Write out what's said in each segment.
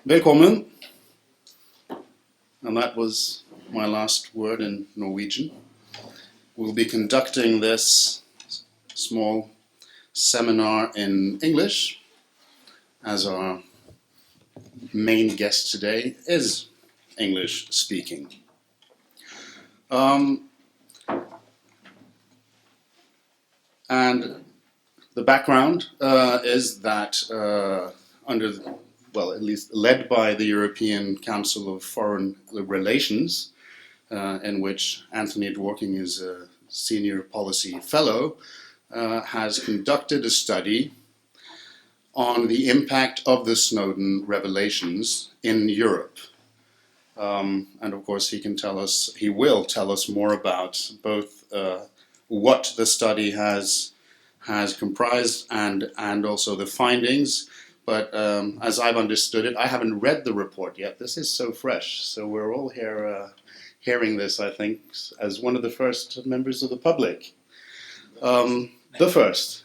Velkommen. And that was my last word in Norwegian. We'll be conducting this small seminar in English, as our main guest today is English speaking. And the background is that at least led by the European Council of Foreign Relations, in which Anthony Dworkin is a senior policy fellow, has conducted a study on the impact of the Snowden revelations in Europe. And of course he will tell us more about both what the study has comprised and also the findings. But as I've understood it, I haven't read the report yet. This is so fresh. So we're all here hearing this, I think, as one of the first members of the public. The first.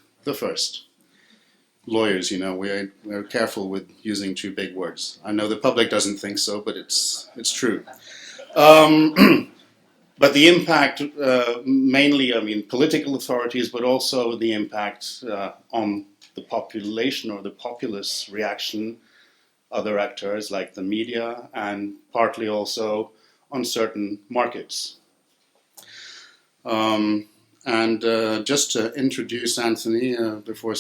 Lawyers, you know, we're careful with using too big words. I know the public doesn't think so, but it's true. But the impact, mainly, I mean, political authorities, but also the impact on the population or the populace reaction, other actors like the media, and partly also on certain markets. Just to introduce Anthony, before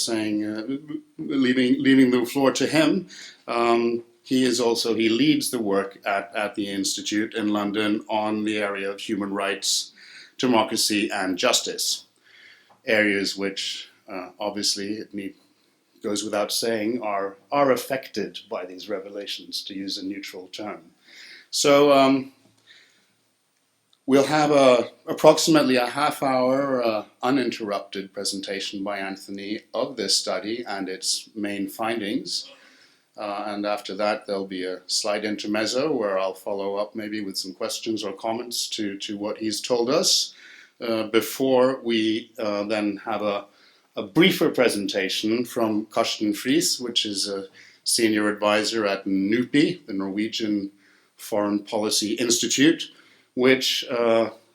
leaving the floor to him, he leads the work at the Institute in London on the area of human rights, democracy, and justice, areas which obviously goes without saying are affected by these revelations, to use a neutral term. So we'll have approximately a half-hour uninterrupted presentation by Anthony of this study and its main findings. And after that, there'll be a slight intermezzo where I'll follow up maybe with some questions or comments to what he's told us, before we then have a briefer presentation from Karsten Friis, which is a senior advisor at NUPI, the Norwegian Foreign Policy Institute, which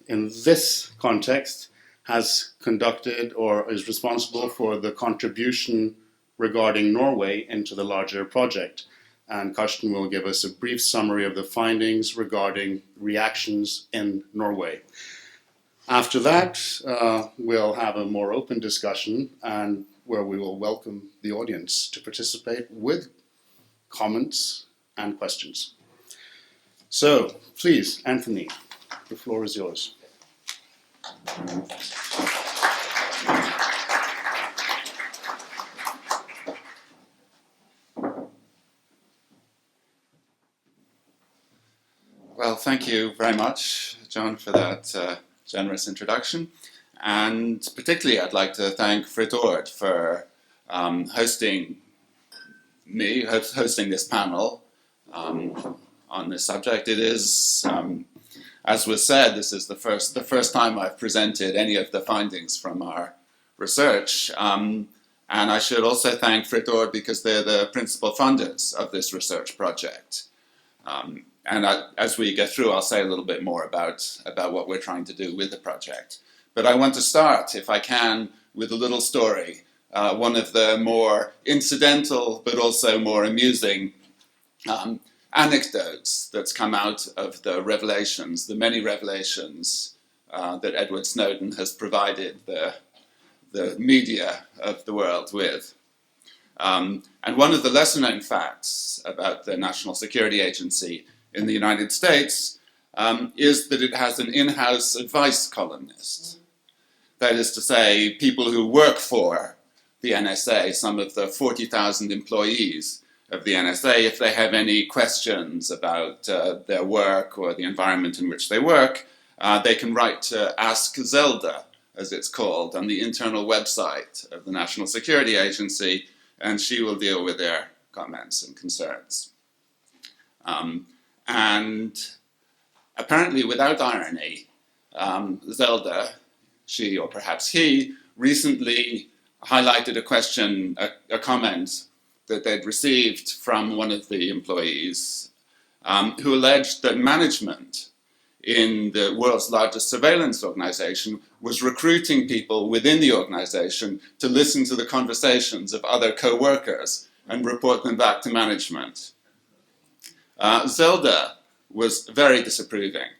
in this context has conducted or is responsible for the contribution regarding Norway into the larger project. And Karsten will give us a brief summary of the findings regarding reactions in Norway. After that, we'll have a more open discussion and where we will welcome the audience to participate with comments and questions. So, please, Anthony, the floor is yours. Well, thank you very much, Jon, for that generous introduction. And particularly, I'd like to thank Fritt Ord for hosting this panel on this subject. It is, as was said, this is the first time I've presented any of the findings from our research. And I should also thank Fritt Ord because they're the principal funders of this research project. And as we get through, I'll say a little bit more about what we're trying to do with the project. But I want to start, if I can, with a little story. One of the more incidental, but also more amusing anecdotes that's come out of the revelations, the many revelations that Edward Snowden has provided the media of the world with. And one of the lesser-known facts about the National Security Agency in the United States is that it has an in-house advice columnist. That is to say, people who work for the NSA, some of the 40,000 employees of the NSA, if they have any questions about their work or the environment in which they work, they can write to Ask Zelda, as it's called, on the internal website of the National Security Agency, and she will deal with their comments and concerns. And apparently, without irony, Zelda, she or perhaps he, recently highlighted a comment that they'd received from one of the employees who alleged that management in the world's largest surveillance organization was recruiting people within the organization to listen to the conversations of other co-workers and report them back to management. Zelda was very disapproving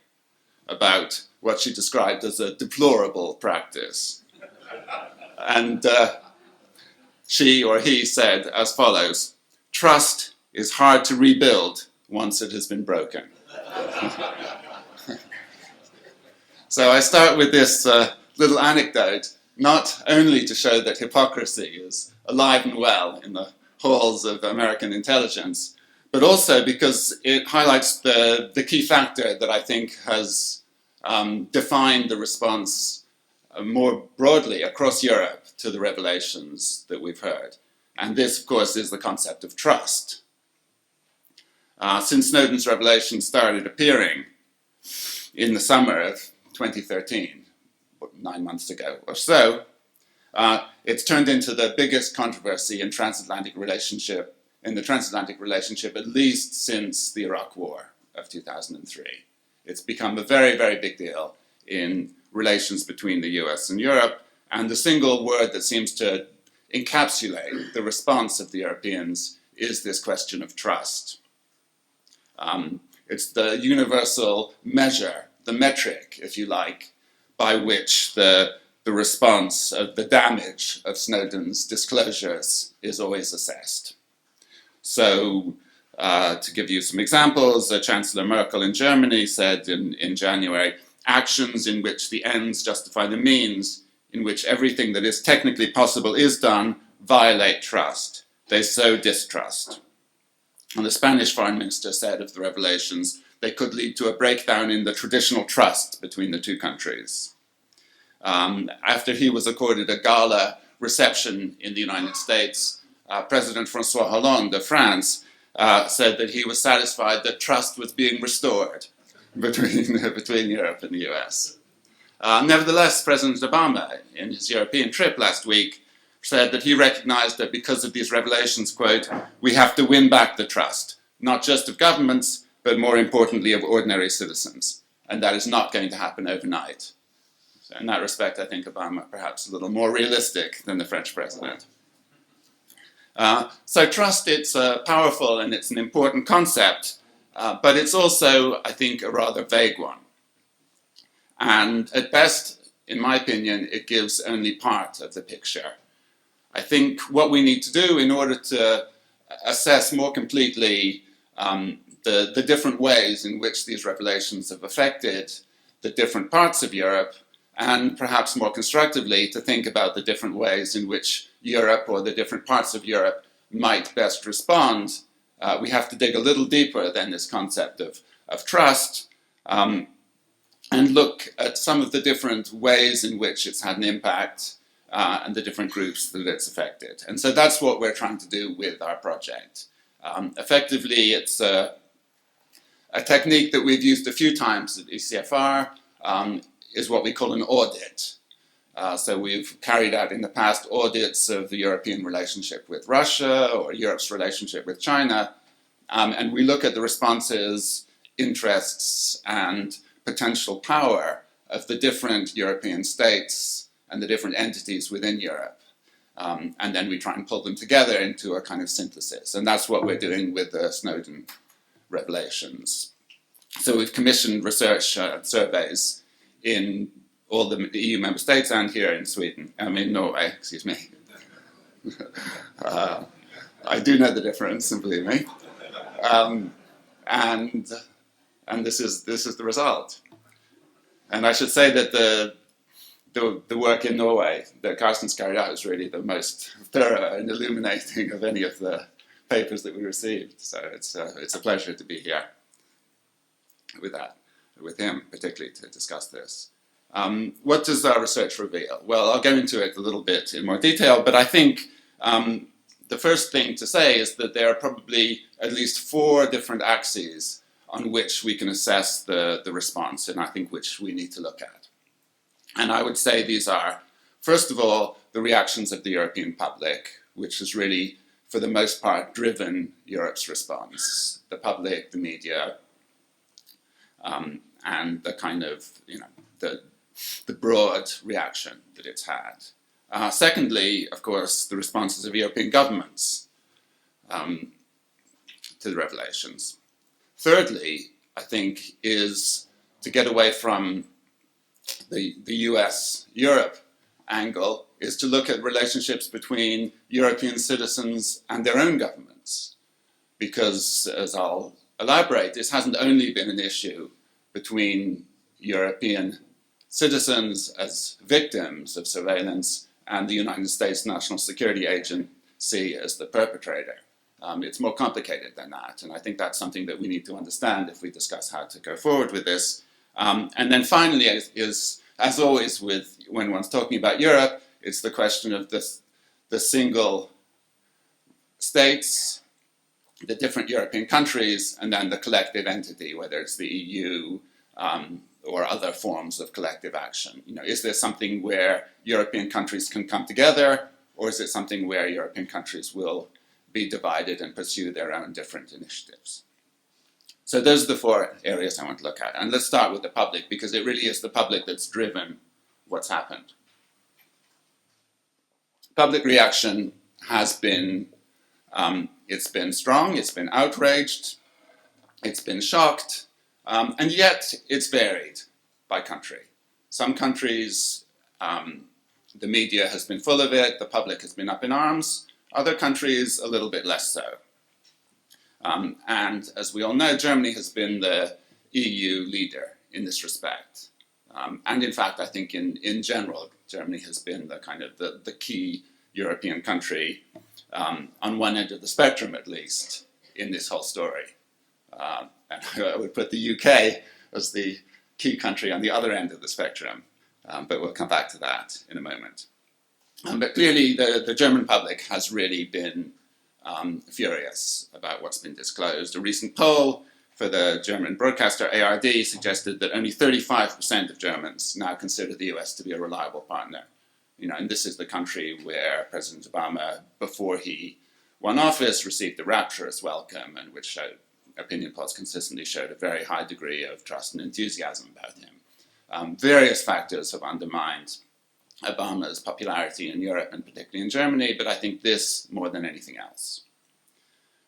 about what she described as a deplorable practice. And she or he said as follows: "Trust is hard to rebuild once it has been broken." So I start with this little anecdote, not only to show that hypocrisy is alive and well in the halls of American intelligence, but also because it highlights the key factor that I think has defined the response more broadly across Europe to the revelations that we've heard. And this, of course, is the concept of trust. Since Snowden's revelations started appearing in the summer of 2013, 9 months ago or so, it's turned into the biggest controversy in the transatlantic relationship, at least since the Iraq War of 2003. It's become a very, very big deal in relations between the US and Europe, and the single word that seems to encapsulate the response of the Europeans is this question of trust. It's the universal measure, the metric, if you like, by which the response of the damage of Snowden's disclosures is always assessed. So, to give you some examples, Chancellor Merkel in Germany said in January, "Actions in which the ends justify the means, in which everything that is technically possible is done, violate trust. They sow distrust." And the Spanish foreign minister said of the revelations, they could lead to a breakdown in the traditional trust between the two countries. After he was accorded a gala reception in the United States, President François Hollande of France said that he was satisfied that trust was being restored between Europe and the US. Nevertheless, President Obama, in his European trip last week, said that he recognized that because of these revelations, quote, "we have to win back the trust, not just of governments, but more importantly of ordinary citizens. And that is not going to happen overnight." So in that respect, I think Obama perhaps a little more realistic than the French president. So trust, it's powerful and it's an important concept, but it's also, I think, a rather vague one. And at best, in my opinion, it gives only part of the picture. I think what we need to do in order to assess more completely the different ways in which these revelations have affected the different parts of Europe, and perhaps more constructively to think about the different ways in which Europe or the different parts of Europe might best respond, we have to dig a little deeper than this concept of trust and look at some of the different ways in which it's had an impact and the different groups that it's affected. And so that's what we're trying to do with our project. Effectively, it's a technique that we've used a few times at ECFR, is what we call an audit. So we've carried out in the past audits of the European relationship with Russia or Europe's relationship with China, and we look at the responses, interests, and potential power of the different European states and the different entities within Europe. And then we try and pull them together into a kind of synthesis. And that's what we're doing with the Snowden revelations. So we've commissioned research surveys in all the EU member states and here in Norway, excuse me. I do know the difference, believe me. And this is the result. And I should say that the work in Norway that Karsten's carried out is really the most thorough and illuminating of any of the papers that we received. So it's a pleasure to be here with him, particularly to discuss this. What does our research reveal? Well, I'll go into it a little bit in more detail, but I think the first thing to say is that there are probably at least 4 different axes on which we can assess the response, and I think which we need to look at. And I would say these are, first of all, the reactions of the European public, which has really for the most part, driven Europe's response. The public, the media, and the kind of, the broad reaction that it's had. Secondly, of course, the responses of European governments to the revelations. Thirdly, I think, is to get away from the US-Europe angle, is to look at relationships between European citizens and their own governments. Because, as I'll elaborate, this hasn't only been an issue between European citizens as victims of surveillance and the United States National Security Agency as the perpetrator. It's more complicated than that, and I think that's something that we need to understand if we discuss how to go forward with this. And then finally, is as always when one's talking about Europe, it's the question of the single states, the different European countries, and then the collective entity, whether it's the EU or other forms of collective action. Is there something where European countries can come together, or is it something where European countries will be divided and pursue their own different initiatives? So those are the four areas I want to look at. And let's start with the public, because it really is the public that's driven what's happened. Public reaction has been, it's been strong, it's been outraged, it's been shocked, and yet it's varied by country. Some countries, the media has been full of it, the public has been up in arms. Other countries, a little bit less so. And as we all know, Germany has been the EU leader in this respect. And in fact, I think in general, Germany has been the kind of the key European country, on one end of the spectrum at least, in this whole story. And I would put the UK as the key country on the other end of the spectrum, but we'll come back to that in a moment. But clearly the German public has really been furious about what's been disclosed. A recent poll for the German broadcaster ARD suggested that only 35% of Germans now consider the US to be a reliable partner. And this is the country where President Obama, before he won office, received a rapturous welcome, and which opinion polls consistently showed a very high degree of trust and enthusiasm about him. Various factors have undermined Obama's popularity in Europe and particularly in Germany, but I think this more than anything else.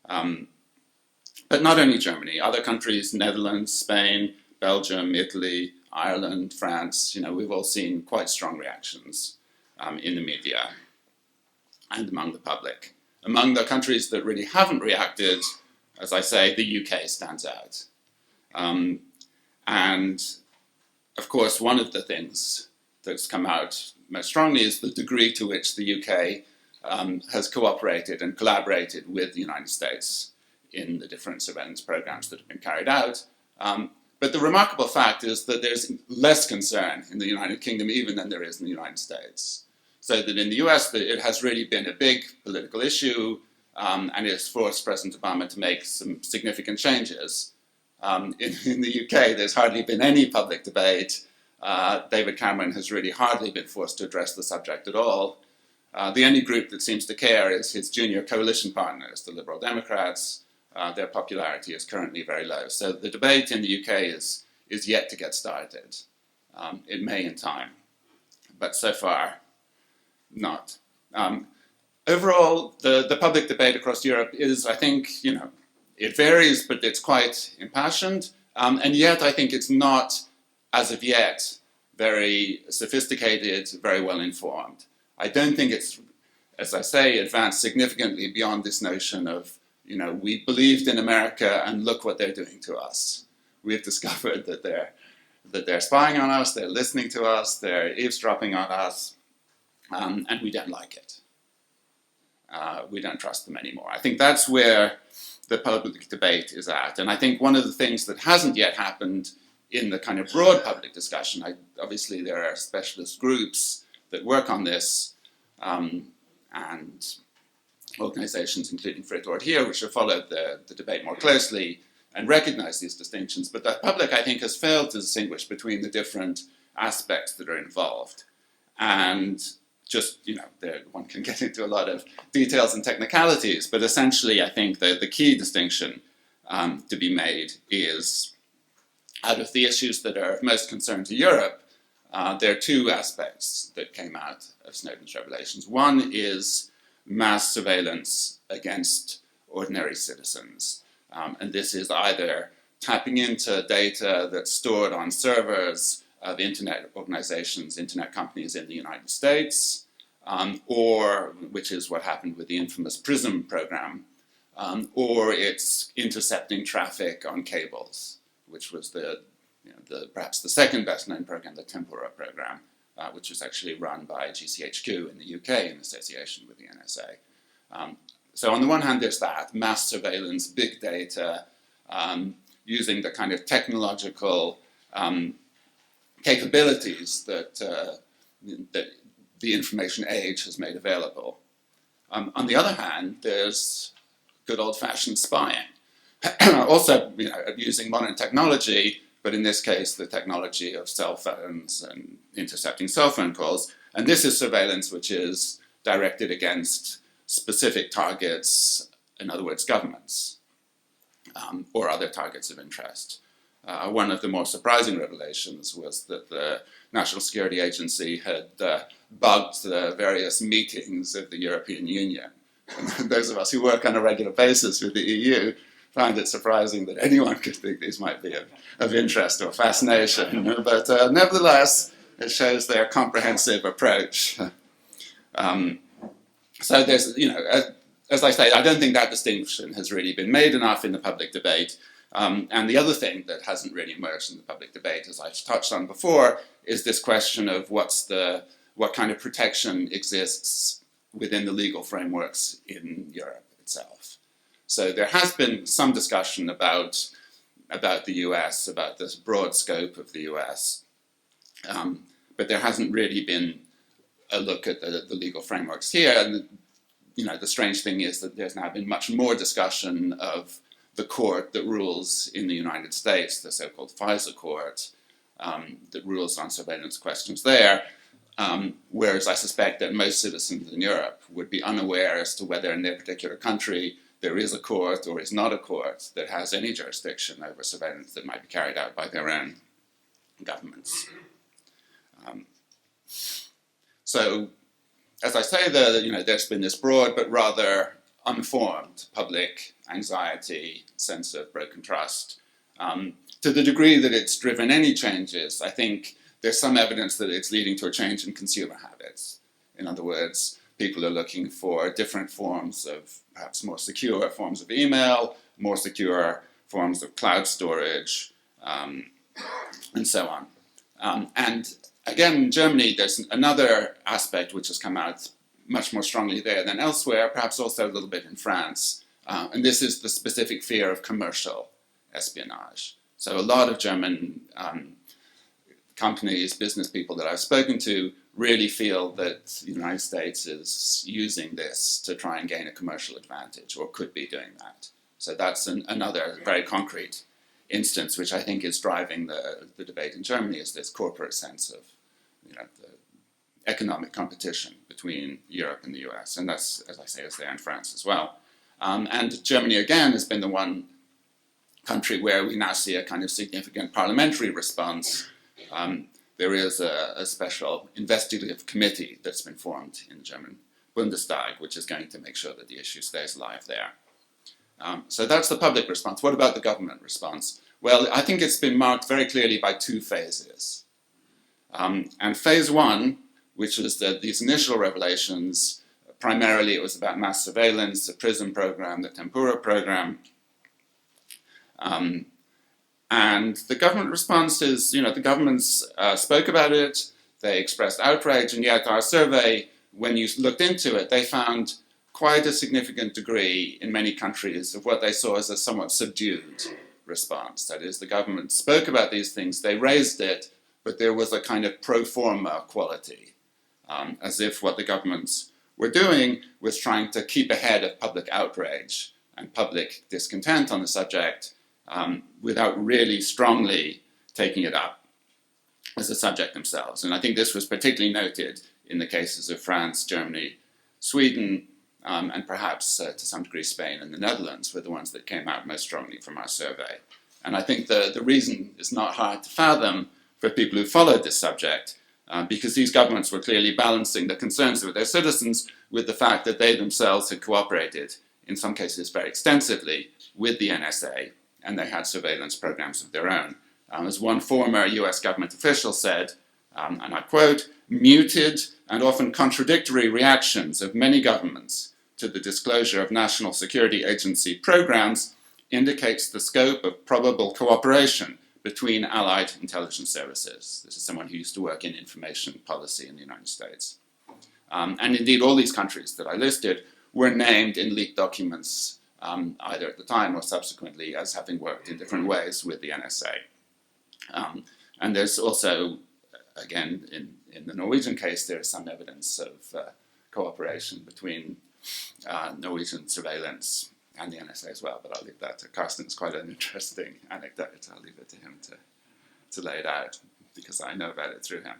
But not only Germany, other countries, Netherlands, Spain, Belgium, Italy, Ireland, France, we've all seen quite strong reactions in the media and among the public. Among the countries that really haven't reacted, as I say, the UK stands out. And of course, one of the things that's come out most strongly is the degree to which the UK has cooperated and collaborated with the United States in the different surveillance programs that have been carried out. But the remarkable fact is that there's less concern in the United Kingdom even than there is in the United States. So that in the US, it has really been a big political issue, and it's forced President Obama to make some significant changes. In the UK, there's hardly been any public debate. David Cameron has really hardly been forced to address the subject at all. The only group that seems to care is his junior coalition partners, the Liberal Democrats. Their popularity is currently very low. So the debate in the UK is yet to get started. It may in time, but so far, not. Overall, the public debate across Europe is, I think, it varies, but it's quite impassioned. And yet, I think it's not, as of yet, very sophisticated, very well informed. I don't think it's, as I say, advanced significantly beyond this notion of, we believed in America and look what they're doing to us. We've discovered that they're spying on us, they're listening to us, they're eavesdropping on us, and we don't like it. We don't trust them anymore. I think that's where the public debate is at. And I think one of the things that hasn't yet happened in the kind of broad public discussion, obviously there are specialist groups that work on this, and organizations including Fritt Ord here, which have followed the debate more closely and recognize these distinctions. But the public, I think, has failed to distinguish between the different aspects that are involved. And just, one can get into a lot of details and technicalities, but essentially I think that the key distinction to be made is, out of the issues that are of most concern to Europe, there are two aspects that came out of Snowden's revelations. One is mass surveillance against ordinary citizens. And this is either tapping into data that's stored on servers of internet organizations, internet companies in the United States, or, which is what happened with the infamous PRISM program, or it's intercepting traffic on cables, which was perhaps the second best known program, the Tempora program, which was actually run by GCHQ in the UK in association with the NSA. So on the one hand, there's that, mass surveillance, big data, using the kind of technological capabilities that the information age has made available. On the other hand, there's good old-fashioned spying. Also, using modern technology, but in this case, the technology of cell phones and intercepting cell phone calls. And this is surveillance which is directed against specific targets, in other words, governments, or other targets of interest. One of the more surprising revelations was that the National Security Agency had bugged the various meetings of the European Union. And those of us who work on a regular basis with the EU find it surprising that anyone could think these might be of interest or fascination. But nevertheless, it shows their comprehensive approach. So there's, as I say, I don't think that distinction has really been made enough in the public debate. And the other thing that hasn't really emerged in the public debate, as I've touched on before, is this question of what kind of protection exists within the legal frameworks in Europe itself. So there has been some discussion about the US, about this broad scope of the US, but there hasn't really been a look at the legal frameworks here. And the strange thing is that there's now been much more discussion of the court that rules in the United States, the so-called FISA court, that rules on surveillance questions there, whereas I suspect that most citizens in Europe would be unaware as to whether in their particular country there is a court or is not a court that has any jurisdiction over surveillance that might be carried out by their own governments. So, as I say, there's been this broad but rather unformed public anxiety, sense of broken trust. To the degree that it's driven any changes, I think there's some evidence that it's leading to a change in consumer habits. In other words, people are looking for different forms of, perhaps more secure forms of email, more secure forms of cloud storage, and so on. And again, in Germany, there's another aspect which has come out much more strongly there than elsewhere, perhaps also a little bit in France. And this is the specific fear of commercial espionage. So a lot of German companies, business people that I've spoken to really feel that the United States is using this to try and gain a commercial advantage, or could be doing that. So that's another very concrete instance, which I think is driving the debate in Germany, is this corporate sense of the economic competition between Europe and the US. And that's, as I say, is there in France as well. And Germany, again, has been the one country where we now see a kind of significant parliamentary response. There is a special investigative committee that's been formed in the German Bundestag, which is going to make sure that the issue stays alive there. So that's the public response. What about the government response? Well, I think it's been marked very clearly by two phases. And phase one, which was these initial revelations, primarily it was about mass surveillance, the PRISM program, the Tempora program. And the government response is, the governments spoke about it, they expressed outrage, and yet our survey, when you looked into it, they found quite a significant degree in many countries of what they saw as a somewhat subdued response. That is, the government spoke about these things, they raised it, but there was a kind of pro forma quality, as if what the governments were doing was trying to keep ahead of public outrage and public discontent on the subject, without really strongly taking it up as a subject themselves. And I think this was particularly noted in the cases of France, Germany, Sweden, and perhaps to some degree Spain and the Netherlands were the ones that came out most strongly from our survey. And I think the reason is not hard to fathom for people who followed this subject, because these governments were clearly balancing the concerns of their citizens with the fact that they themselves had cooperated, in some cases very extensively, with the NSA, and they had surveillance programs of their own. As one former US government official said, and I quote, "Muted and often contradictory reactions of many governments to the disclosure of National Security Agency programs indicates the scope of probable cooperation between allied intelligence services." This is someone who used to work in information policy in the United States. And indeed, all these countries that I listed were named in leaked documents, either at the time or subsequently, as having worked in different ways with the NSA. And there's also, again, in the Norwegian case, there is some evidence of cooperation between Norwegian surveillance and the NSA as well, but I'll leave that to Karsten. It's quite an interesting anecdote. I'll leave it to him to lay it out, because I know about it through him.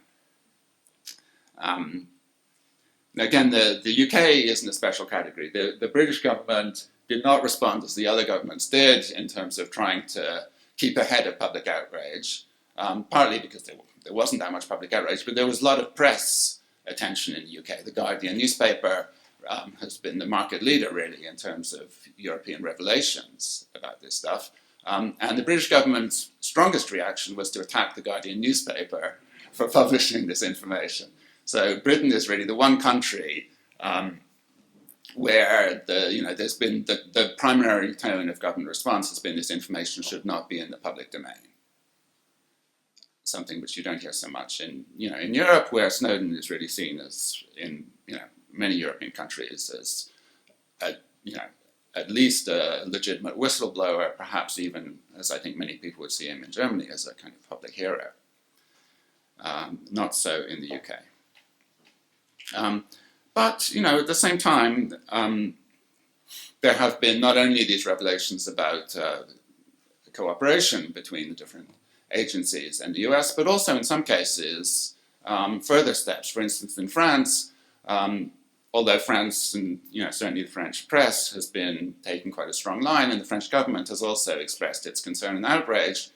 Again, the UK is in a special category. The British government did not respond as the other governments did in terms of trying to keep ahead of public outrage, partly because there wasn't that much public outrage, but there was a lot of press attention in the UK. The Guardian newspaper has been the market leader, really, in terms of European revelations about this stuff. And the British government's strongest reaction was to attack the Guardian newspaper for publishing this information. So Britain is really the one country where there's been the primary tone of government response has been this information should not be in the public domain. Something which you don't hear so much in Europe, where Snowden is really seen as, in many European countries, as at least a legitimate whistleblower, perhaps even, as I think many people would see him in Germany, as a kind of public hero. Not so in the UK. But at the same time, there have been not only these revelations about cooperation between the different agencies and the US, but also in some cases further steps. For instance, in France, although France and certainly the French press has been taking quite a strong line, and the French government has also expressed its concern and outrage,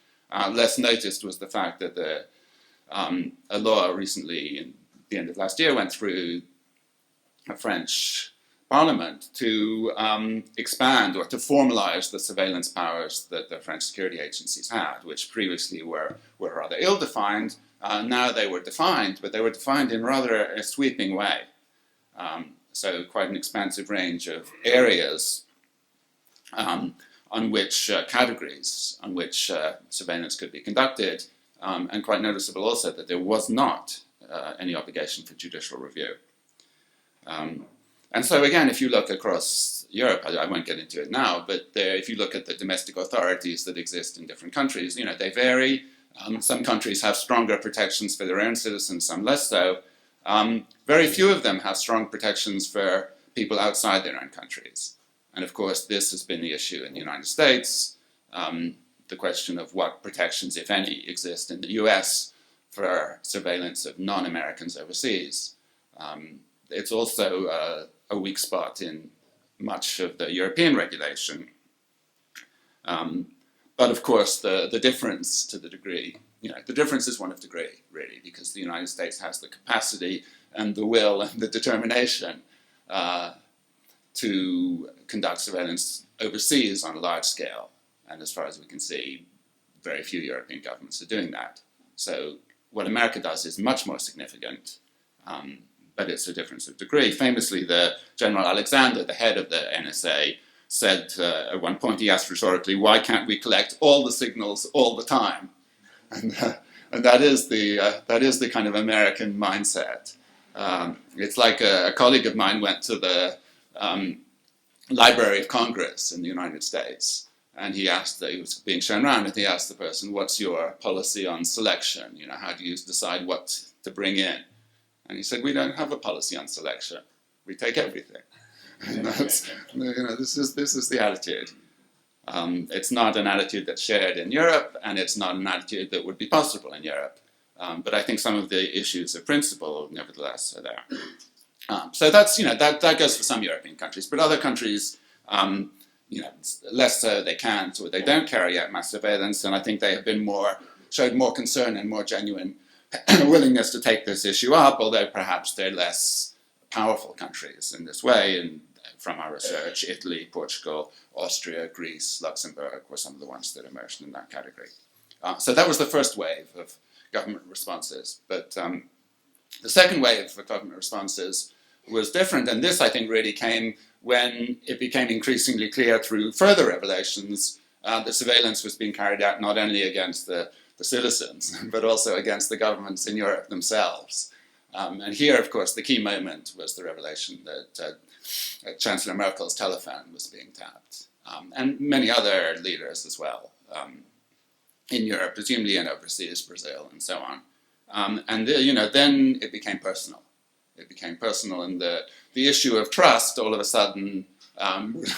less noticed was the fact that a law recently, in the end of last year, went through a French parliament to expand or to formalize the surveillance powers that the French security agencies had, which previously were rather ill-defined. Now they were defined, but they were defined in rather a sweeping way. So quite an expansive range of areas on which categories on which surveillance could be conducted, and quite noticeable also that there was not any obligation for judicial review. And so again, if you look across Europe, I won't get into it now, but if you look at the domestic authorities that exist in different countries, they vary. Some countries have stronger protections for their own citizens, some less so. Very few of them have strong protections for people outside their own countries. And of course, this has been the issue in the United States, the question of what protections, if any, exist in the US for surveillance of non-Americans overseas. It's also a weak spot in much of the European regulation. But of course, the difference to the degree, the difference is one of degree, really, because the United States has the capacity and the will and the determination to conduct surveillance overseas on a large scale. And as far as we can see, very few European governments are doing that. So what America does is much more significant, but it's a difference of degree. Famously, the General Alexander, the head of the NSA, said at one point, he asked rhetorically, why can't we collect all the signals all the time? And that is the kind of American mindset. It's like a colleague of mine went to the Library of Congress in the United States, and he was being shown around, and he asked the person, what's your policy on selection? How do you decide what to bring in? And he said, we don't have a policy on selection. We take everything. And that's, this is the attitude. It's not an attitude that's shared in Europe, and it's not an attitude that would be possible in Europe. But I think some of the issues of principle, nevertheless, are there. So that's, that goes for some European countries, but other countries, less so they can't or they don't carry out mass surveillance, and I think they have showed more concern and more genuine willingness to take this issue up, although perhaps they're less powerful countries in this way. And from our research, Italy, Portugal, Austria, Greece, Luxembourg were some of the ones that emerged in that category. So that was the first wave of government responses. But the second wave of government responses was different, and this, I think, really came when it became increasingly clear through further revelations that surveillance was being carried out not only against the citizens, but also against the governments in Europe themselves. And here, of course, the key moment was the revelation that Chancellor Merkel's telephone was being tapped, and many other leaders as well, in Europe, presumably in overseas, Brazil, and so on. And then it became personal. It became personal, and the issue of trust all of a sudden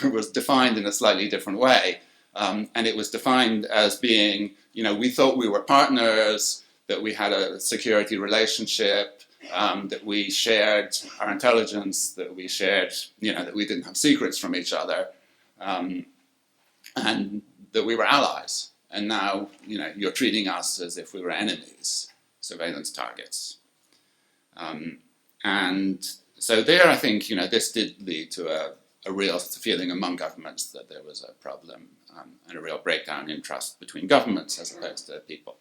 was defined in a slightly different way. And it was defined as being, we thought we were partners, that we had a security relationship, that we shared our intelligence, that we shared, that we didn't have secrets from each other, and that we were allies. And now, you're treating us as if we were enemies, surveillance targets. And so there, I think, this did lead to a real feeling among governments that there was a problem, and a real breakdown in trust between governments as opposed to people.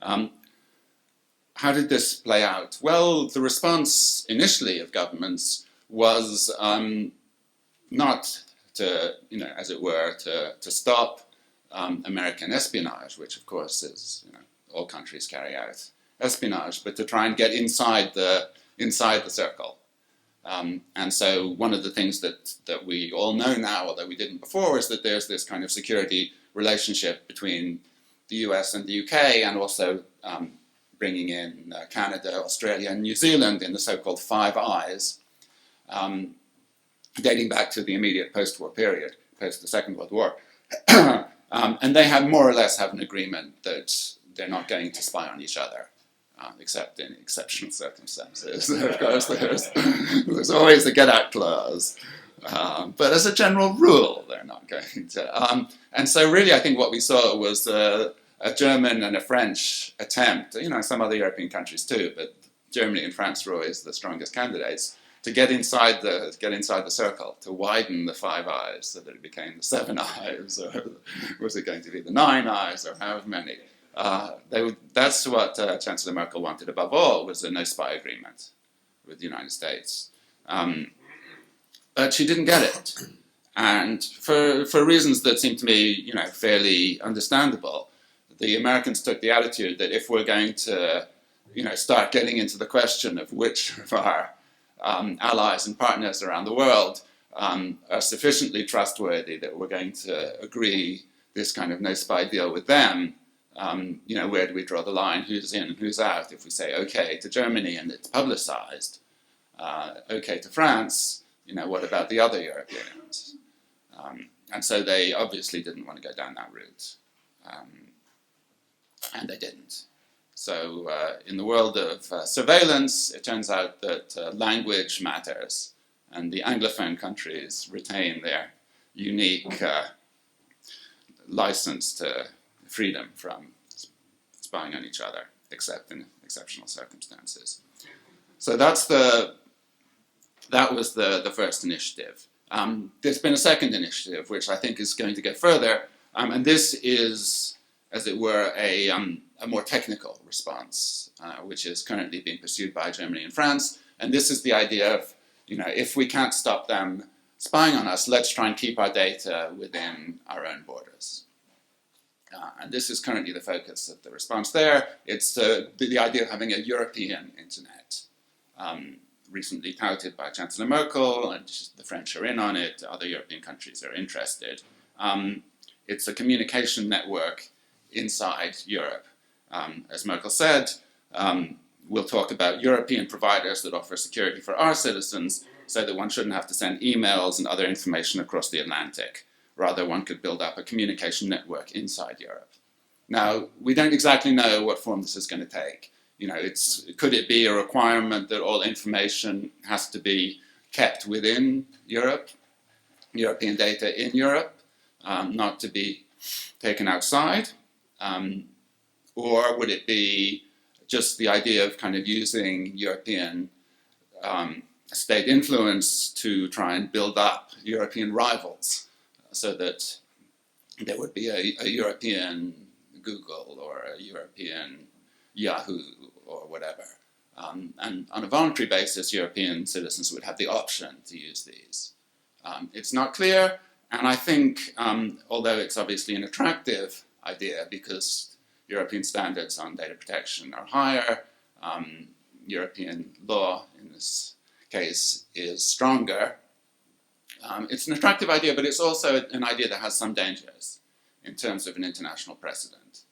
How did this play out? Well, the response initially of governments was not to, as it were, to stop American espionage, which of course is, all countries carry out espionage, but to try and get inside the circle. And so one of the things that we all know now, although we didn't before, is that there's this kind of security relationship between the US and the UK, and also bringing in Canada, Australia, and New Zealand in the so-called Five Eyes, dating back to the immediate post-war period, post the Second World War. And they have more or less have an agreement that they're not going to spy on each other, except in exceptional circumstances. Of course, there's always a get-out clause. But as a general rule, they're not going to. And so really, I think what we saw was a German and a French attempt, some other European countries too, but Germany and France were always the strongest candidates, to get inside the circle, to widen the Five Eyes so that it became the Seven Eyes, or was it going to be the Nine Eyes, or however many. That's what Chancellor Merkel wanted above all, was a no-spy agreement with the United States. But she didn't get it. And for reasons that seem to me, fairly understandable, the Americans took the attitude that if we're going to, start getting into the question of which of our allies and partners around the world are sufficiently trustworthy that we're going to agree this kind of no-spy deal with them, where do we draw the line? Who's in and who's out? If we say okay to Germany and it's publicized, okay to France, what about the other Europeans? And so they obviously didn't want to go down that route. And they didn't. So in the world of surveillance, it turns out that language matters, and the Anglophone countries retain their unique license to freedom from spying on each other, except in exceptional circumstances. So that was the first initiative. There's been a second initiative, which I think is going to get further, and this is, as it were, a more technical response, which is currently being pursued by Germany and France. And this is the idea of, if we can't stop them spying on us, let's try and keep our data within our own borders. And this is currently the focus of the response there. It's the idea of having a European internet, recently touted by Chancellor Merkel, and the French are in on it, other European countries are interested. It's a communication network inside Europe. As Merkel said, we'll talk about European providers that offer security for our citizens, so that one shouldn't have to send emails and other information across the Atlantic. Rather, one could build up a communication network inside Europe. Now, we don't exactly know what form this is going to take. Could it be a requirement that all information has to be kept within Europe, European data in Europe, not to be taken outside? Or would it be just the idea of kind of using European state influence to try and build up European rivals so that there would be a European Google or a European Yahoo or whatever. And on a voluntary basis, European citizens would have the option to use these. It's not clear, and I think, although it's obviously an attractive idea because European standards on data protection are higher, European law in this case is stronger. It's an attractive idea, but it's also an idea that has some dangers in terms of an international precedent.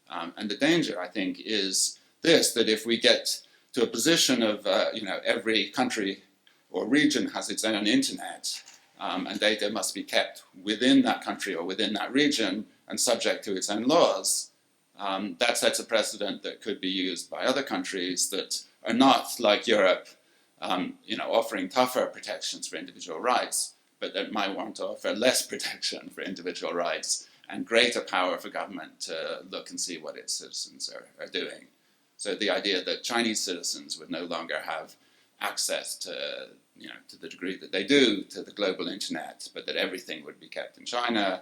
And the danger, I think, is this, that if we get to a position of, every country or region has its own internet, and data must be kept within that country or within that region and subject to its own laws, that sets a precedent that could be used by other countries that are not like Europe, offering tougher protections for individual rights, but that might want to offer less protection for individual rights and greater power for government to look and see what its citizens are doing. So the idea that Chinese citizens would no longer have access to the degree that they do to the global internet, but that everything would be kept in China,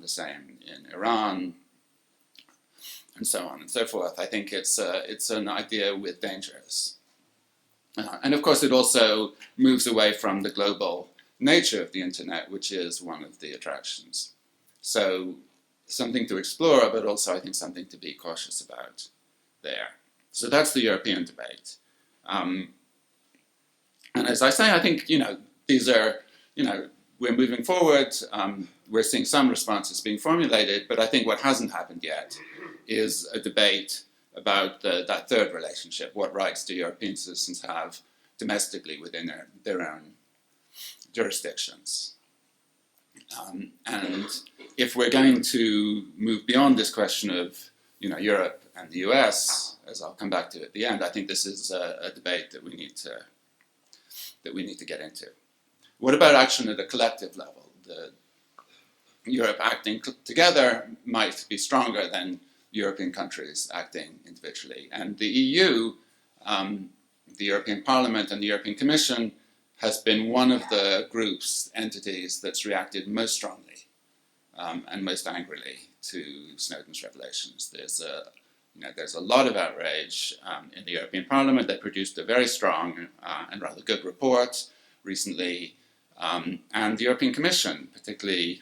the same in Iran, and so on and so forth. I think it's an idea with dangers. And of course, it also moves away from the global nature of the internet, which is one of the attractions. So something to explore, but also I think something to be cautious about there. So that's the European debate. And as I say, I think, these are, we're moving forward. We're seeing some responses being formulated, but I think what hasn't happened yet is a debate about that third relationship. What rights do European citizens have domestically within their own jurisdictions? And if we're going to move beyond this question of, Europe and the US, as I'll come back to at the end, I think this is a debate that we need to get into. What about action at a collective level? Europe acting together might be stronger than European countries acting individually. And the EU, the European Parliament and the European Commission has been one of the groups, entities that's reacted most strongly and most angrily to Snowden's revelations. There's a lot of outrage in the European Parliament. They produced a very strong and rather good report recently. And the European Commission, particularly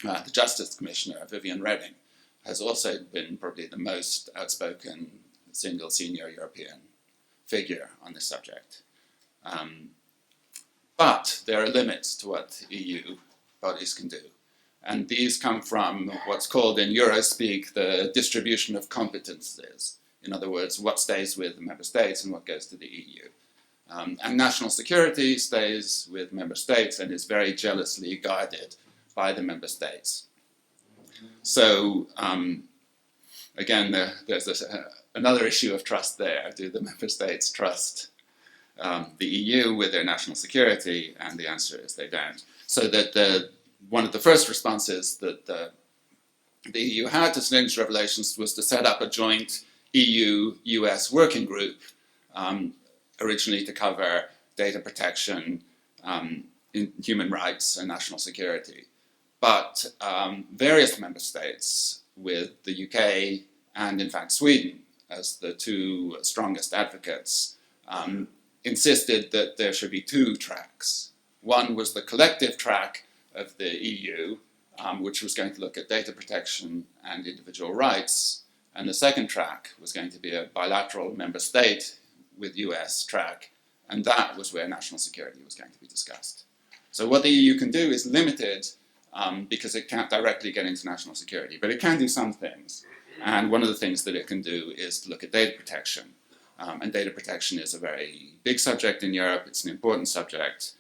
the Justice Commissioner, Viviane Reding, has also been probably the most outspoken single senior European figure on this subject. But there are limits to what EU bodies can do. And these come from what's called in Eurospeak the distribution of competences. In other words, what stays with the member states and what goes to the EU. And national security stays with member states and is very jealously guarded by the member states. So, again, there's another issue of trust there. Do the member states trust the EU with their national security? And the answer is they don't. So that one of the first responses that the EU had to Snowden's revelations was to set up a joint EU-US working group, originally to cover data protection, in human rights and national security. But various member states, with the UK and in fact Sweden as the two strongest advocates, insisted that there should be two tracks. One was the collective track of the EU, which was going to look at data protection and individual rights, and the second track was going to be a bilateral member state with US track, and that was where national security was going to be discussed. So what the EU can do is limited because it can't directly get into national security, but it can do some things. And one of the things that it can do is to look at data protection. And data protection is a very big subject in Europe. It's an important subject.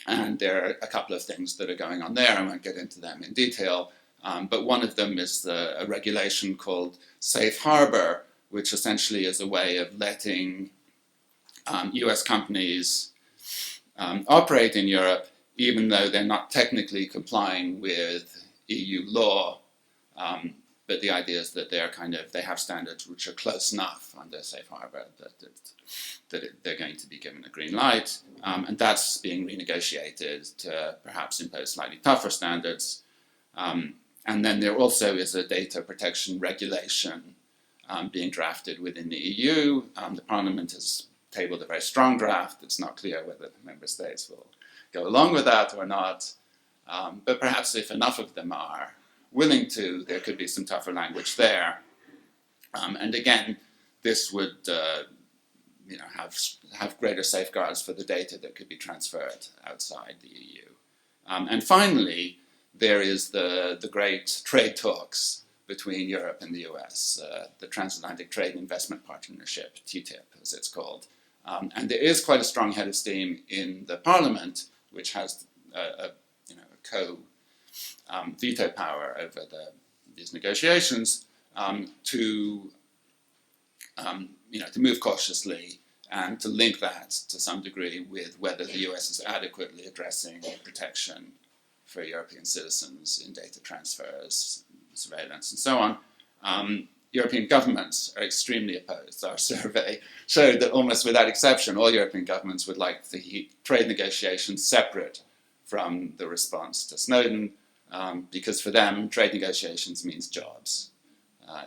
And there are a couple of things that are going on there. I won't get into them in detail. But one of them is a regulation called Safe Harbor, which essentially is a way of letting US companies operate in Europe, even though they're not technically complying with EU law. But the idea is that they have standards which are close enough under Safe Harbor that they're going to be given a green light. And that's being renegotiated to perhaps impose slightly tougher standards. And then there also is a data protection regulation being drafted within the EU. The Parliament has tabled a very strong draft. It's not clear whether the member states will go along with that or not. But perhaps if enough of them are willing to, there could be some tougher language there. And again, this would have greater safeguards for the data that could be transferred outside the EU. And finally, there is the great trade talks between Europe and the US, the Transatlantic Trade and Investment Partnership, TTIP, as it's called. And there is quite a strong head of steam in the Parliament, which has a veto power over these negotiations to move cautiously and to link that to some degree with whether the US is adequately addressing protection for European citizens in data transfers, surveillance, and so on. European governments are extremely opposed. Our survey showed that almost without exception, all European governments would like the trade negotiations separate from the response to Snowden, because for them, trade negotiations means jobs.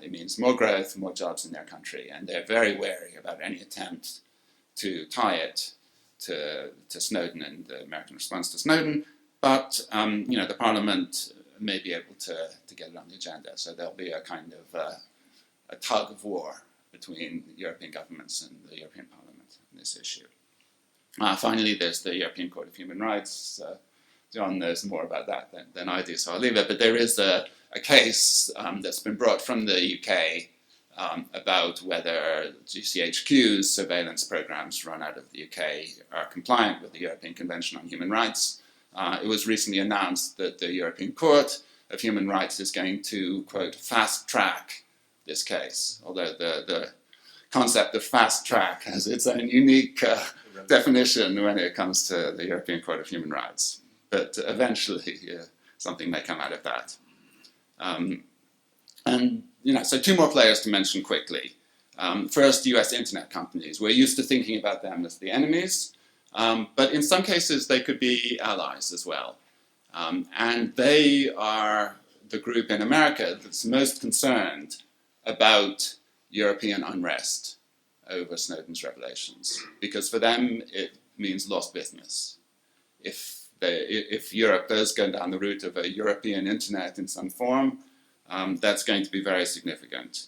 It means more growth, more jobs in their country, and they're very wary about any attempt to tie it to Snowden and the American response to Snowden. But the Parliament may be able to get it on the agenda, so there'll be a kind of a tug of war between European governments and the European Parliament on this issue. Finally, there's the European Court of Human Rights. John knows more about that than I do, so I'll leave it. But there is a case that's been brought from the UK about whether GCHQ's surveillance programs run out of the UK are compliant with the European Convention on Human Rights. It was recently announced that the European Court of Human Rights is going to, quote, fast track this case, although the concept of fast track has its own unique definition when it comes to the European Court of Human Rights. But eventually something may come out of that. So two more players to mention quickly. First, US internet companies. We're used to thinking about them as the enemies, but in some cases they could be allies as well. And they are the group in America that's most concerned about European unrest over Snowden's revelations, because for them it means lost business. If Europe does go down the route of a European internet in some form, that's going to be very significant.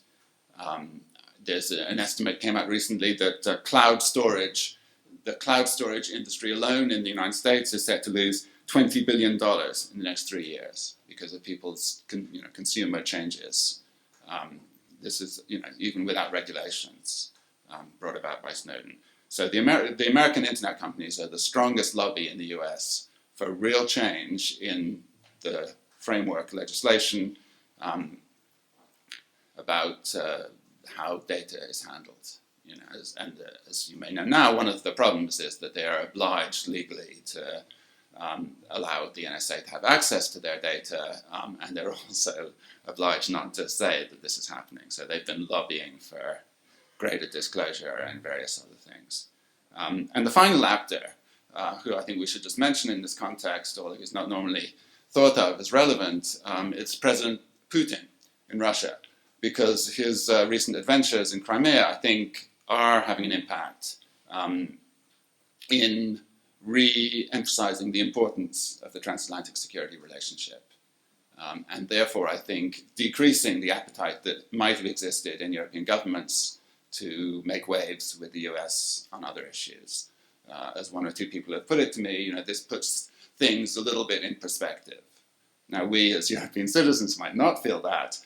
There's an estimate came out recently that the cloud storage industry alone in the United States is set to lose $20 billion in the next 3 years because of people's consumer changes. This is even without regulations brought about by Snowden. So the American internet companies are the strongest lobby in the US for real change in the framework legislation about how data is handled. As you may know now, one of the problems is that they are obliged legally to allow the NSA to have access to their data, and they're also obliged not to say that this is happening. So they've been lobbying for greater disclosure and various other things. And the final actor, who I think we should just mention in this context, although he's not normally thought of as relevant, is President Putin in Russia, because his recent adventures in Crimea, I think, are having an impact in re-emphasizing the importance of the transatlantic security relationship. And therefore, I think, decreasing the appetite that might have existed in European governments to make waves with the US on other issues. As one or two people have put it to me, this puts things a little bit in perspective. Now, we as European citizens might not feel that,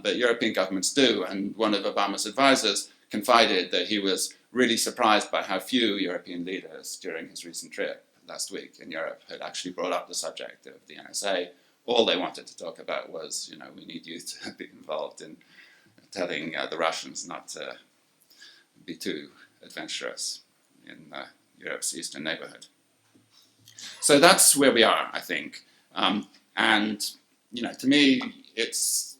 but European governments do. And one of Obama's advisors confided that he was really surprised by how few European leaders during his recent trip last week in Europe had actually brought up the subject of the NSA all they wanted to talk about was, we need you to be involved in telling the Russians not to be too adventurous in Europe's eastern neighborhood. So that's where we are, I think. And to me, it's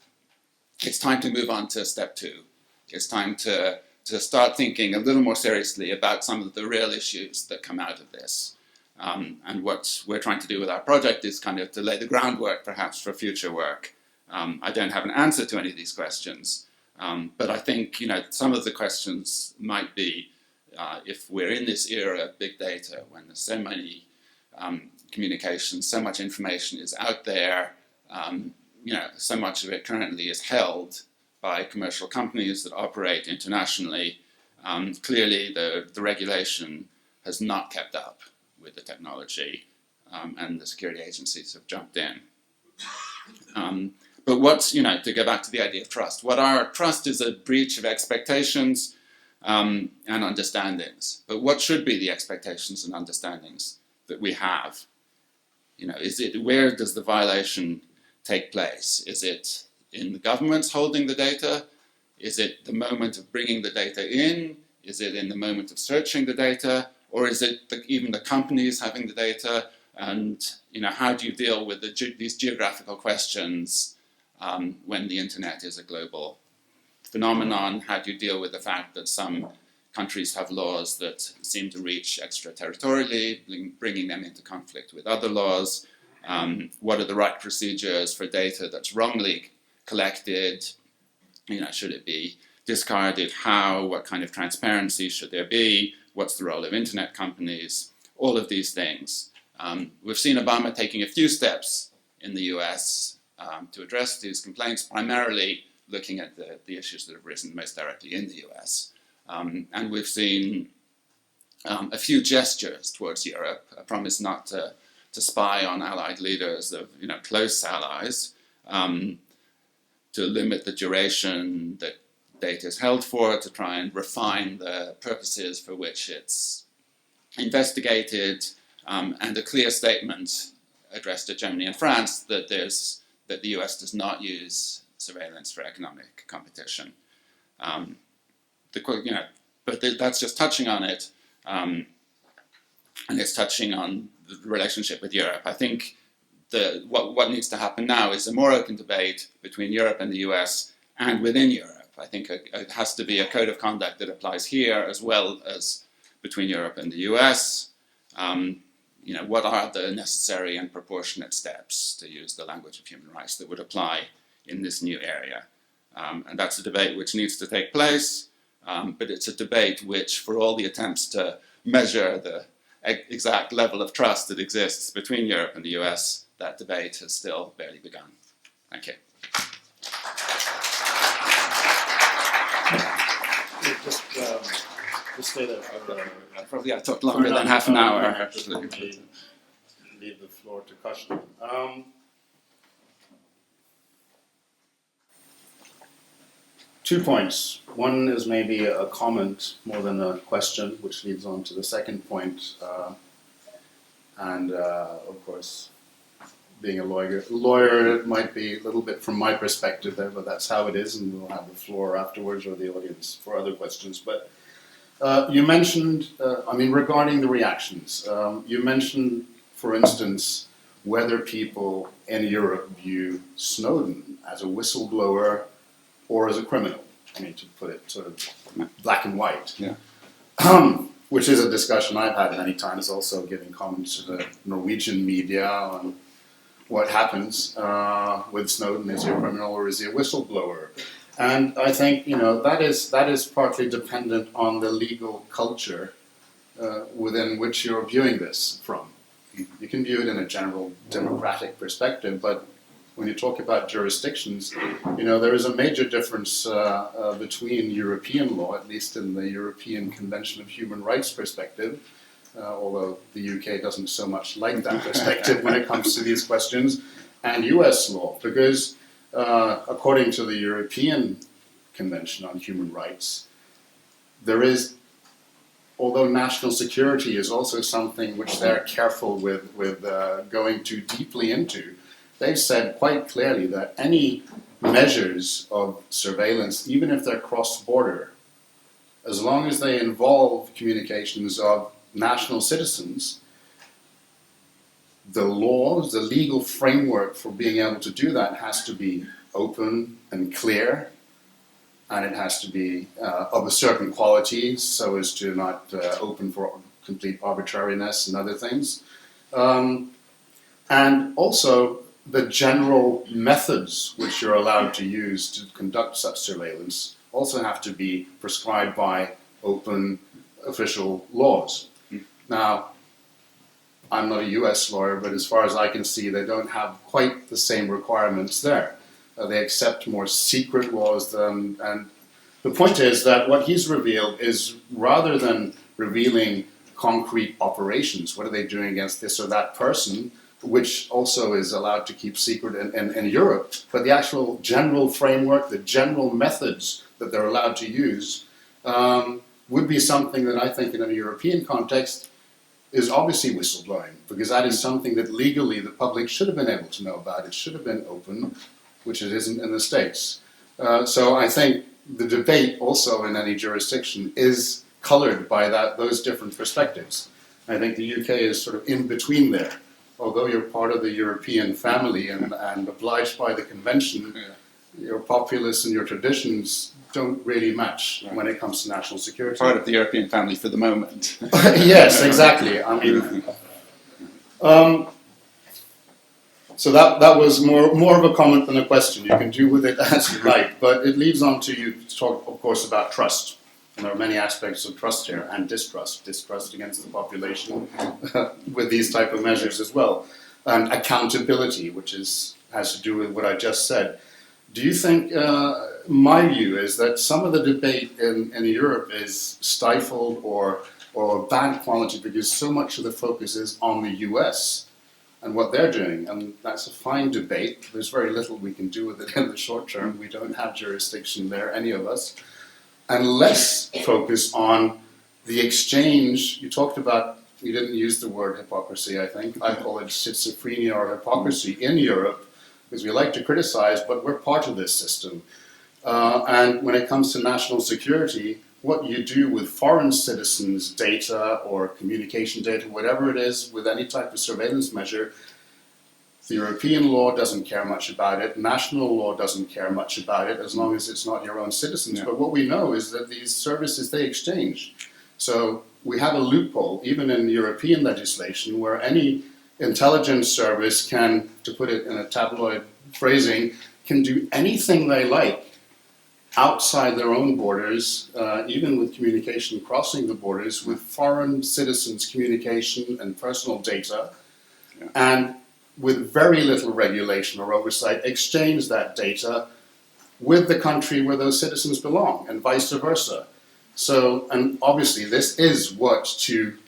time to move on to step two. It's time to start thinking a little more seriously about some of the real issues that come out of this. And what we're trying to do with our project is kind of to lay the groundwork, perhaps, for future work. I don't have an answer to any of these questions, but I think some of the questions might be, if we're in this era of big data, when there's so many communications, so much information is out there, so much of it currently is held by commercial companies that operate internationally. Clearly, the regulation has not kept up with the technology, and the security agencies have jumped in. But what's, to go back to the idea of trust, what our trust is a breach of expectations and understandings. But what should be the expectations and understandings that we have? Where does the violation take place? Is it in the governments holding the data? Is it the moment of bringing the data in? Is it in the moment of searching the data? Or is it even the companies having the data? And how do you deal with these geographical questions when the internet is a global phenomenon? How do you deal with the fact that some countries have laws that seem to reach extraterritorially, bringing them into conflict with other laws? What are the right procedures for data that's wrongly collected? Should it be discarded? How? What kind of transparency should there be? What's the role of internet companies? All of these things. We've seen Obama taking a few steps in the US to address these complaints, primarily looking at the issues that have risen most directly in the US. And we've seen a few gestures towards Europe, a promise not to spy on allied leaders of close allies, to limit the duration that data is held for, to try and refine the purposes for which it's investigated, and a clear statement addressed to Germany and France that the US does not use surveillance for economic competition. But that's just touching on it, and it's touching on the relationship with Europe. I think what needs to happen now is a more open debate between Europe and the US and within Europe. I think it has to be a code of conduct that applies here as well as between Europe and the US. What are the necessary and proportionate steps, to use the language of human rights, that would apply in this new area? And that's a debate which needs to take place, but it's a debate which, for all the attempts to measure the exact level of trust that exists between Europe and the US, that debate has still barely begun. Thank you. Just stay there for Probably I talked longer than half an hour. leave the floor to Karsten. Two points. One is maybe a comment more than a question, which leads on to the second point. Of course, being a lawyer, it might be a little bit from my perspective there, but that's how it is, and we'll have the floor afterwards, or the audience, for other questions. But you mentioned, regarding the reactions, you mentioned, for instance, whether people in Europe view Snowden as a whistleblower or as a criminal. To put it sort of black and white. Yeah. Which is a discussion I've had many times, also giving comments to the Norwegian media on what happens with Snowden. Is he a criminal or is he a whistleblower? And I think that is partly dependent on the legal culture within which you're viewing this from. You can view it in a general democratic perspective, but when you talk about jurisdictions, there is a major difference between European law, at least in the European Convention of Human Rights perspective, although the UK doesn't so much like that perspective when it comes to these questions, and US law, because according to the European Convention on Human Rights, there is, although national security is also something which they're careful with going too deeply into, they've said quite clearly that any measures of surveillance, even if they're cross-border, as long as they involve communications of national citizens, the laws, the legal framework for being able to do that has to be open and clear, and it has to be of a certain quality so as to not open for complete arbitrariness and other things. And also the general methods which you're allowed to use to conduct such surveillance also have to be prescribed by open official laws. Now, I'm not a US lawyer, but as far as I can see, they don't have quite the same requirements there. They accept more secret laws than, and the point is that what he's revealed is, rather than revealing concrete operations, what are they doing against this or that person, which also is allowed to keep secret in Europe, but the actual general framework, the general methods that they're allowed to use, would be something that I think in a European context is obviously whistleblowing, because that is something that legally the public should have been able to know about. It should have been open, which it isn't in the States. So I think the debate also in any jurisdiction is colored by those different perspectives. I think the UK is sort of in between there. Although you're part of the European family and obliged by the convention, your populace and your traditions don't really match when it comes to national security. Part of the European family for the moment. Yes, exactly. I mean, so that was more of a comment than a question. You can do with it as you like, but it leads on to you to talk, of course, about trust. And there are many aspects of trust here, and distrust against the population with these type of measures as well, and accountability, which has to do with what I just said. Do you think, my view is that some of the debate in Europe is stifled or bad quality because so much of the focus is on the US and what they're doing, and that's a fine debate. There's very little we can do with it in the short term. We don't have jurisdiction there, any of us. And less focus on the exchange. You talked about, you didn't use the word hypocrisy, I think. I call it schizophrenia or hypocrisy in Europe, because we like to criticize, but we're part of this system. And when it comes to national security, what you do with foreign citizens' data or communication data, whatever it is, with any type of surveillance measure, the European law doesn't care much about it, national law doesn't care much about it, as long as it's not your own citizens. Yeah. But what we know is that these services, they exchange. So we have a loophole, even in European legislation, where any intelligence service can, to put it in a tabloid phrasing, can do anything they like outside their own borders, even with communication crossing the borders, with foreign citizens' communication and personal data, and with very little regulation or oversight, exchange that data with the country where those citizens belong, and vice versa. So, and obviously this is what, to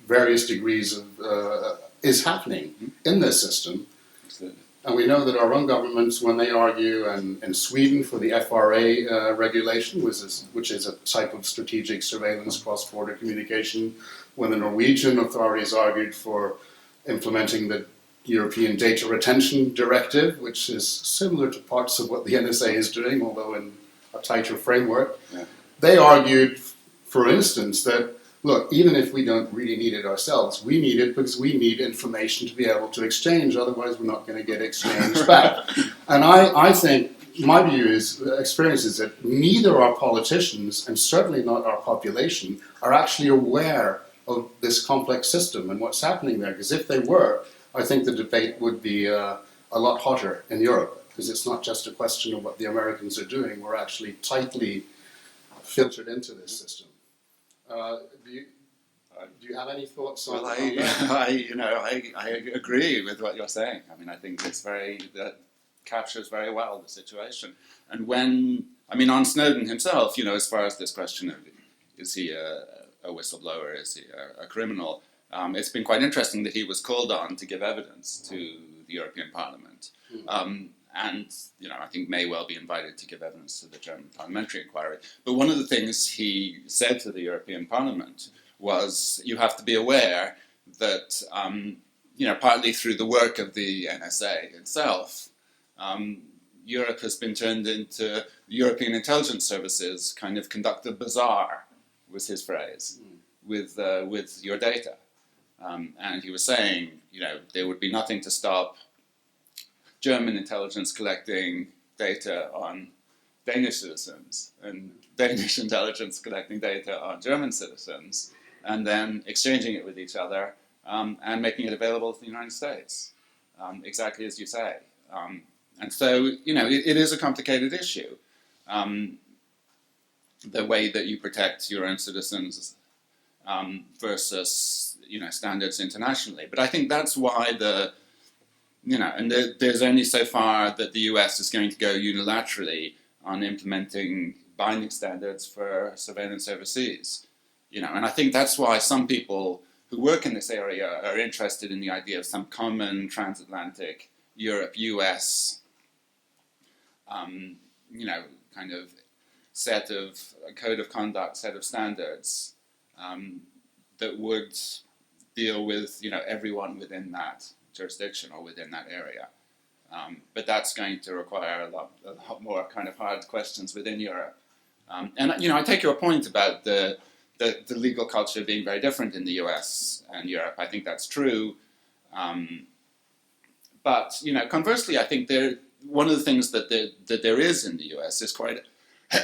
various degrees of, is happening in this system. Absolutely. And we know that our own governments, when they argue, and in Sweden for the FRA regulation, which is a type of strategic surveillance cross-border communication, when the Norwegian authorities argued for implementing the European Data Retention Directive, which is similar to parts of what the NSA is doing, although in a tighter framework. Yeah. They argued, for instance, that, look, even if we don't really need it ourselves, we need it because we need information to be able to exchange, otherwise we're not going to get exchanged back. And I think, my view is, experience is that neither our politicians, and certainly not our population, are actually aware of this complex system and what's happening there, because if they were, I think the debate would be a lot hotter in Europe, because it's not just a question of what the Americans are doing. We're actually tightly filtered into this system. Do you have any thoughts on that? I agree with what you're saying. I mean, I think that captures very well the situation. And on Snowden himself, as far as this question of, is he a whistleblower, is he a criminal? It's been quite interesting that he was called on to give evidence to the European Parliament. And I think may well be invited to give evidence to the German parliamentary inquiry. But one of the things he said to the European Parliament was, you have to be aware that, partly through the work of the NSA itself, Europe has been turned into European intelligence services kind of conduct a bazaar, was his phrase, with your data. And he was saying, there would be nothing to stop German intelligence collecting data on Danish citizens and Danish intelligence collecting data on German citizens and then exchanging it with each other and making it available to the United States, exactly as you say. And so, it is a complicated issue, the way that you protect your own citizens versus, standards internationally. But I think that's why there's only so far that the US is going to go unilaterally on implementing binding standards for surveillance overseas. And I think that's why some people who work in this area are interested in the idea of some common transatlantic Europe-US kind of set of code of conduct, set of standards that would deal with everyone within that jurisdiction or within that area. But that's going to require a lot more kind of hard questions within Europe. And I take your point about the legal culture being very different in the US and Europe. I think that's true. But conversely, I think one of the things that there is in the US is quite.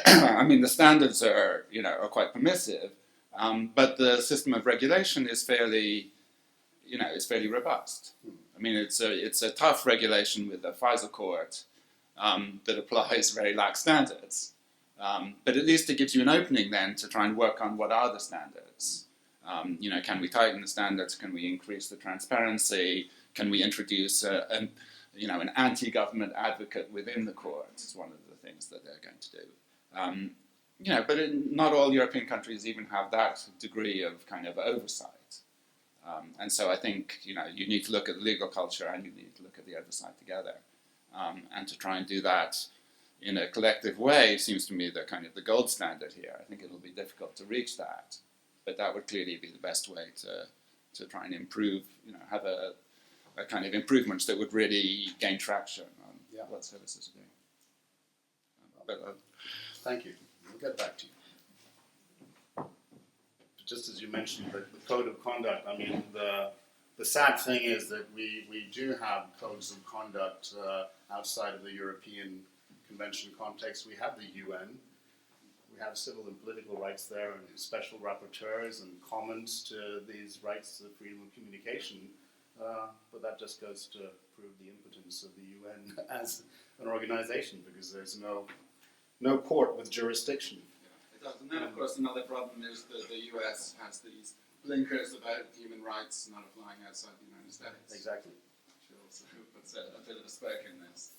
I mean, the standards are quite permissive, but the system of regulation is fairly robust. I mean, it's a tough regulation with a FISA court that applies very lax standards. But at least it gives you an opening then to try and work on what are the standards. Can we tighten the standards? Can we increase the transparency? Can we introduce an anti-government advocate within the courts? Is one of the things that they're going to do. But not all European countries even have that degree of kind of oversight. And so I think, you need to look at the legal culture and you need to look at the oversight together. And to try and do that in a collective way seems to me the gold standard here. I think it'll be difficult to reach that, but that would clearly be the best way to try and improve, have a kind of improvements that would really gain traction on what services are doing. Thank you. We'll get back to you. Just as you mentioned, the code of conduct, I mean, the sad thing is that we do have codes of conduct outside of the European Convention context. We have the UN, we have civil and political rights there, and special rapporteurs and comments to these rights to freedom of communication. But that just goes to prove the impotence of the UN as an organization, because there's no court with jurisdiction. It does. And then, of course, another problem is that the US has these blinkers about human rights not applying outside the United States. Exactly. Which also puts a bit of a spoke in this.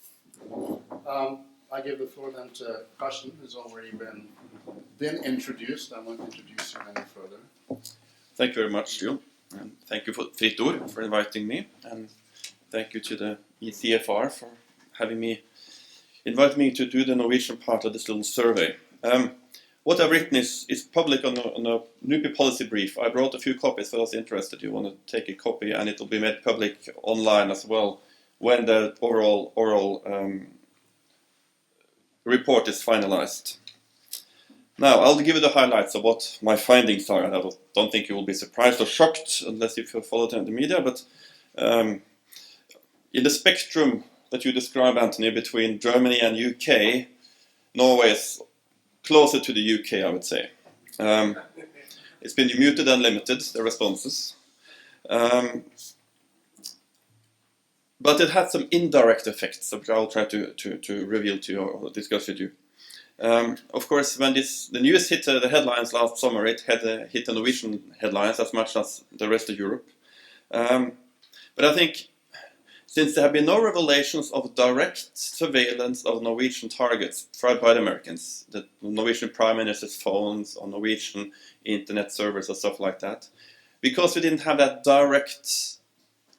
I give the floor then to Karsten, who's already been introduced. I won't introduce you any further. Thank you very much, Jon. And thank you for Fritt Ord for inviting me. And thank you to the ECFR for inviting me to do the Norwegian part of this little survey. What I've written is public on a NUPI policy brief. I brought a few copies for those interested. You want to take a copy, and it will be made public online as well when the oral report is finalized. Now, I'll give you the highlights of what my findings are, and I don't think you will be surprised or shocked unless you followed in the media, but in the spectrum that you describe, Anthony, between Germany and UK, Norway is closer to the UK, I would say. It's been muted and limited, the responses. But it had some indirect effects, which I'll try to reveal to you or discuss with you. Of course, when the news hit the headlines last summer, it had hit the Norwegian headlines as much as the rest of Europe. But I think since there have been no revelations of direct surveillance of Norwegian targets tried by the Americans, the Norwegian Prime Minister's phones on Norwegian internet servers and stuff like that, because we didn't have that direct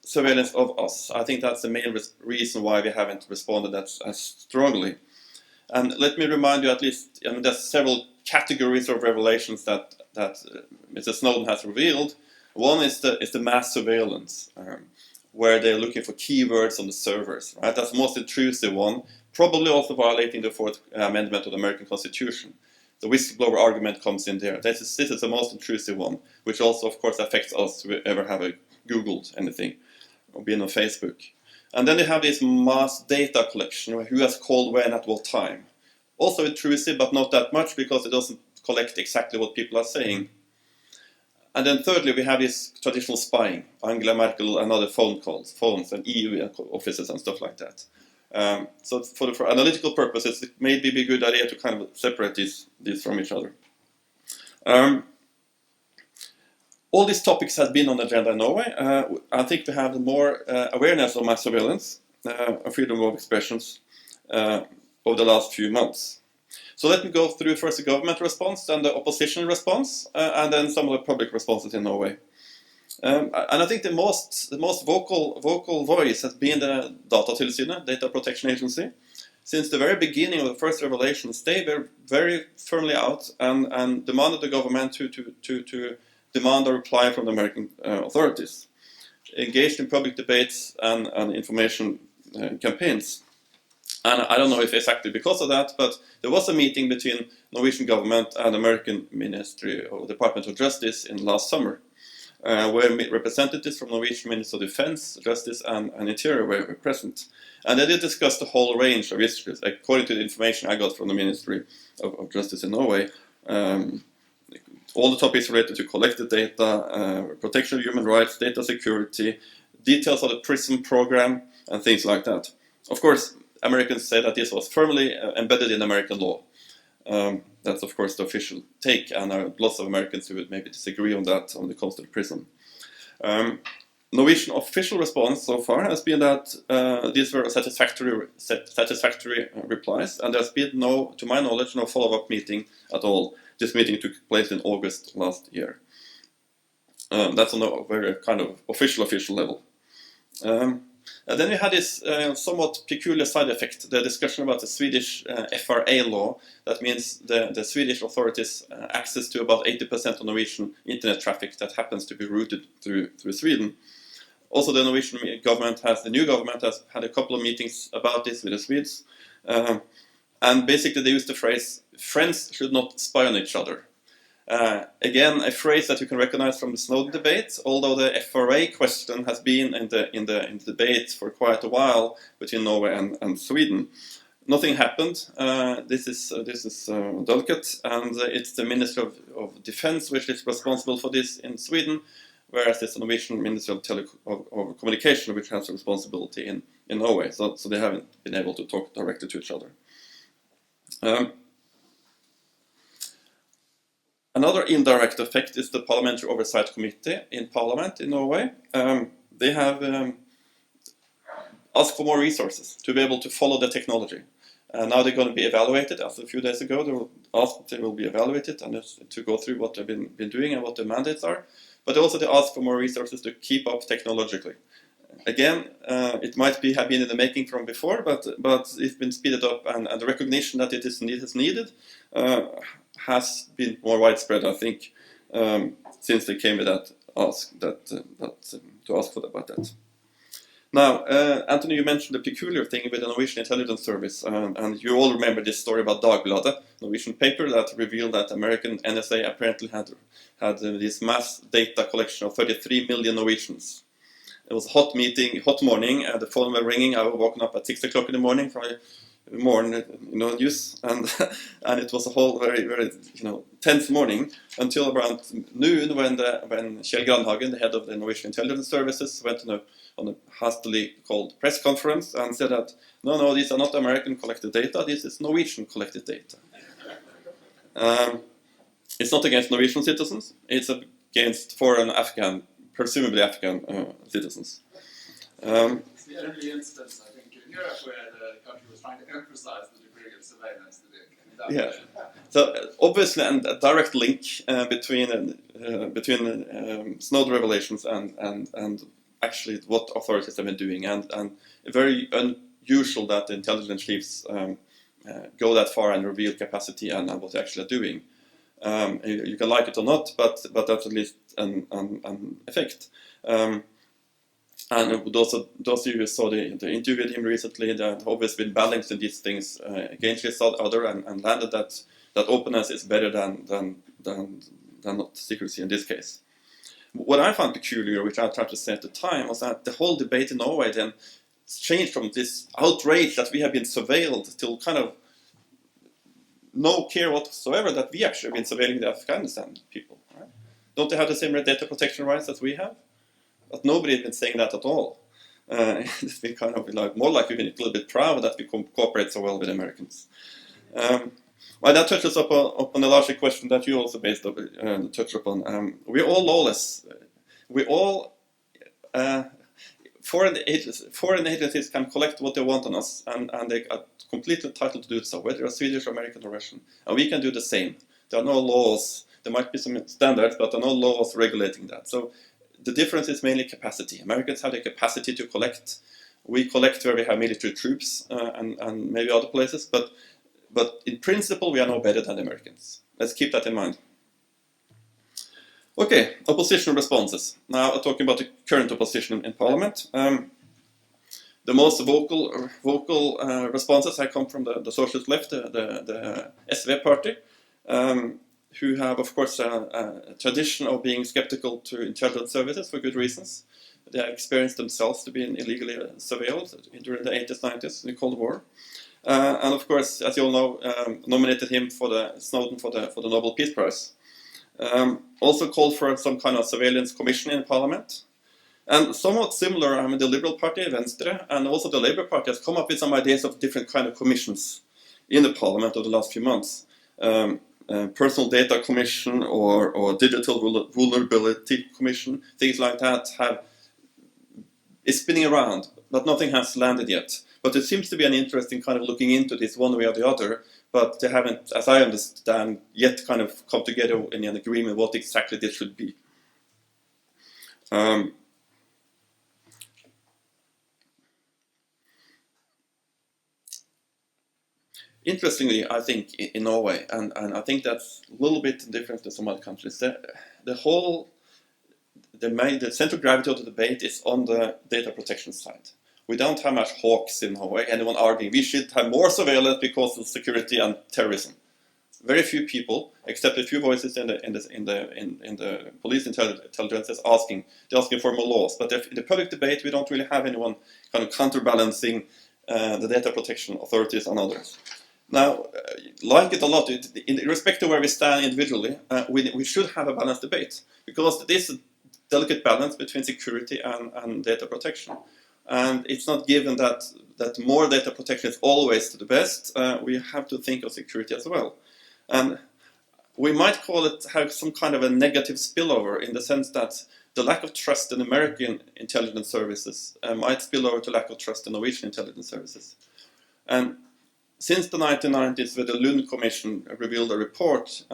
surveillance of us, I think that's the main reason why we haven't responded as strongly. And let me remind you, at least, there's several categories of revelations that Mr. Snowden has revealed. One is the mass surveillance where they're looking for keywords on the servers. Right? That's the most intrusive one, probably also violating the Fourth Amendment of the American Constitution. The whistleblower argument comes in there. This is the most intrusive one, which also, of course, affects us who ever have Googled anything or been on Facebook. And then they have this mass data collection, who has called when at what time. Also intrusive, but not that much, because it doesn't collect exactly what people are saying. And then thirdly, we have this traditional spying, Angela Merkel and other phones and EU offices and stuff like that. So for analytical purposes, it may be a good idea to kind of separate these from each other. All these topics have been on the agenda in Norway. I think we have more awareness of mass surveillance and freedom of expressions over the last few months. So let me go through first the government response, then the opposition response, and then some of the public responses in Norway. And I think the most vocal voice has been the Datatilsynet, Data Protection Agency. Since the very beginning of the first revelations, they were very firmly out and demanded the government to demand a reply from the American authorities, engaged in public debates and information campaigns. And I don't know if exactly because of that, but there was a meeting between Norwegian government and American Ministry or Department of Justice in last summer, where representatives from Norwegian Ministry of Defense, Justice and Interior were present. And they did discuss the whole range of issues. According to the information I got from the Ministry of Justice in Norway, all the topics related to collected data, protection of human rights, data security, details of the PRISM program, and things like that. Of course, Americans say that this was firmly embedded in American law. That's, of course, the official take, and there are lots of Americans who would maybe disagree on that when it comes to the PRISM. Norwegian official response so far has been that these were satisfactory replies, and there's been no, to my knowledge, no follow-up meeting at all. This meeting took place in August last year. That's on a very kind of official level. And then we had this somewhat peculiar side effect, the discussion about the Swedish FRA law. That means the Swedish authorities access to about 80% of Norwegian internet traffic that happens to be routed through Sweden. Also, the Norwegian government the new government has had a couple of meetings about this with the Swedes. And basically they used the phrase, friends should not spy on each other. Again, a phrase that you can recognize from the Snowden debate, although the FRA question has been in the debate for quite a while between Norway and Sweden. Nothing happened. This is delicate, and it's the Ministry of Defense which is responsible for this in Sweden, whereas it's the Norwegian Ministry of Communication which has responsibility in Norway. So they haven't been able to talk directly to each other. Another indirect effect is the Parliamentary Oversight Committee in Parliament in Norway. They have asked for more resources to be able to follow the technology. Now they're going to be evaluated. As a few days ago, they will be evaluated and to go through what they've been doing and what their mandates are. But also they ask for more resources to keep up technologically. Again, it might have been in the making from before, but it's been speeded up, and the recognition that it is needed has been more widespread, I think, since they came with to ask about that. Now, Anthony, you mentioned the peculiar thing with the Norwegian intelligence service, and you all remember this story about Dagbladet, Norwegian paper that revealed that American NSA apparently had this mass data collection of 33 million Norwegians. It was a hot morning, the phone was ringing. I was woken up at 6 o'clock in the morning from morning, news, and it was a whole very, very, tense morning until around noon when Kjell Grandhagen, the head of the Norwegian intelligence services, went on a hastily called press conference and said that no, these are not American collected data. This is Norwegian collected data. It's not against Norwegian citizens. It's against foreign presumably Afghan citizens. It's the only instance, I think, in Europe where the country was trying to emphasize the degree of surveillance that it Yeah. So obviously, and a direct link between Snowden revelations and actually what authorities have been doing, and very unusual that the intelligence chiefs go that far and reveal capacity and what they actually are doing. You can like it or not, but that's at least an effect. And those of you who saw the interview with him recently, that have always been balancing these things against each other, and landed that openness is better than not secrecy in this case. What I found peculiar, which I tried to say at the time, was that the whole debate in Norway then changed from this outrage that we have been surveilled to kind of no care whatsoever that we actually have been surveilling the Afghanistan people. Right? Don't they have the same data protection rights as we have? But nobody has been saying that at all. It's been kind of like more like we've been a little bit proud that we cooperate so well with Americans. Well, that touches upon the larger question that you also touched upon. We're all lawless. We all foreign agencies can collect what they want on us, and they are completely entitled to do so, whether they're Swedish, or American, or Russian. And we can do the same. There are no laws. There might be some standards, but there are no laws regulating that. So the difference is mainly capacity. Americans have the capacity to collect. We collect where we have military troops and maybe other places, but in principle, we are no better than the Americans. Let's keep that in mind. Okay, opposition responses. Now, talking about the current opposition in Parliament. The most vocal responses have come from the socialist left, the SV party, who have, of course, a tradition of being skeptical to intelligence services for good reasons. They have experienced themselves to be illegally surveilled during the 80s, 90s, in the Cold War. And of course, as you all know, nominated him for Snowden for the Nobel Peace Prize. Also called for some kind of surveillance commission in Parliament. And somewhat similar, the Liberal Party, Venstre, and also the Labour Party has come up with some ideas of different kind of commissions in the Parliament over the last few months. Personal Data Commission or Digital Vulnerability Commission, things like that is spinning around, but nothing has landed yet. But it seems to be an interesting kind of looking into this one way or the other, but they haven't, as I understand, yet kind of come together in an agreement what exactly this should be. Interestingly, I think in Norway, and I think that's a little bit different to some other countries, the central gravity of the debate is on the data protection side. We don't have much hawks in Norway. Anyone arguing we should have more surveillance because of security and terrorism. Very few people, except a few voices in the police intelligence, is asking for more laws. But in the public debate, we don't really have anyone kind of counterbalancing the data protection authorities and others. Now, like it or not, in respect to where we stand individually, we should have a balanced debate, because this is a delicate balance between security and data protection. And it's not given that more data protection is always to the best. We have to think of security as well. And we might call it have some kind of a negative spillover, in the sense that the lack of trust in American intelligence services might spill over to lack of trust in Norwegian intelligence services. And since the 1990s, when the Lund Commission revealed a report,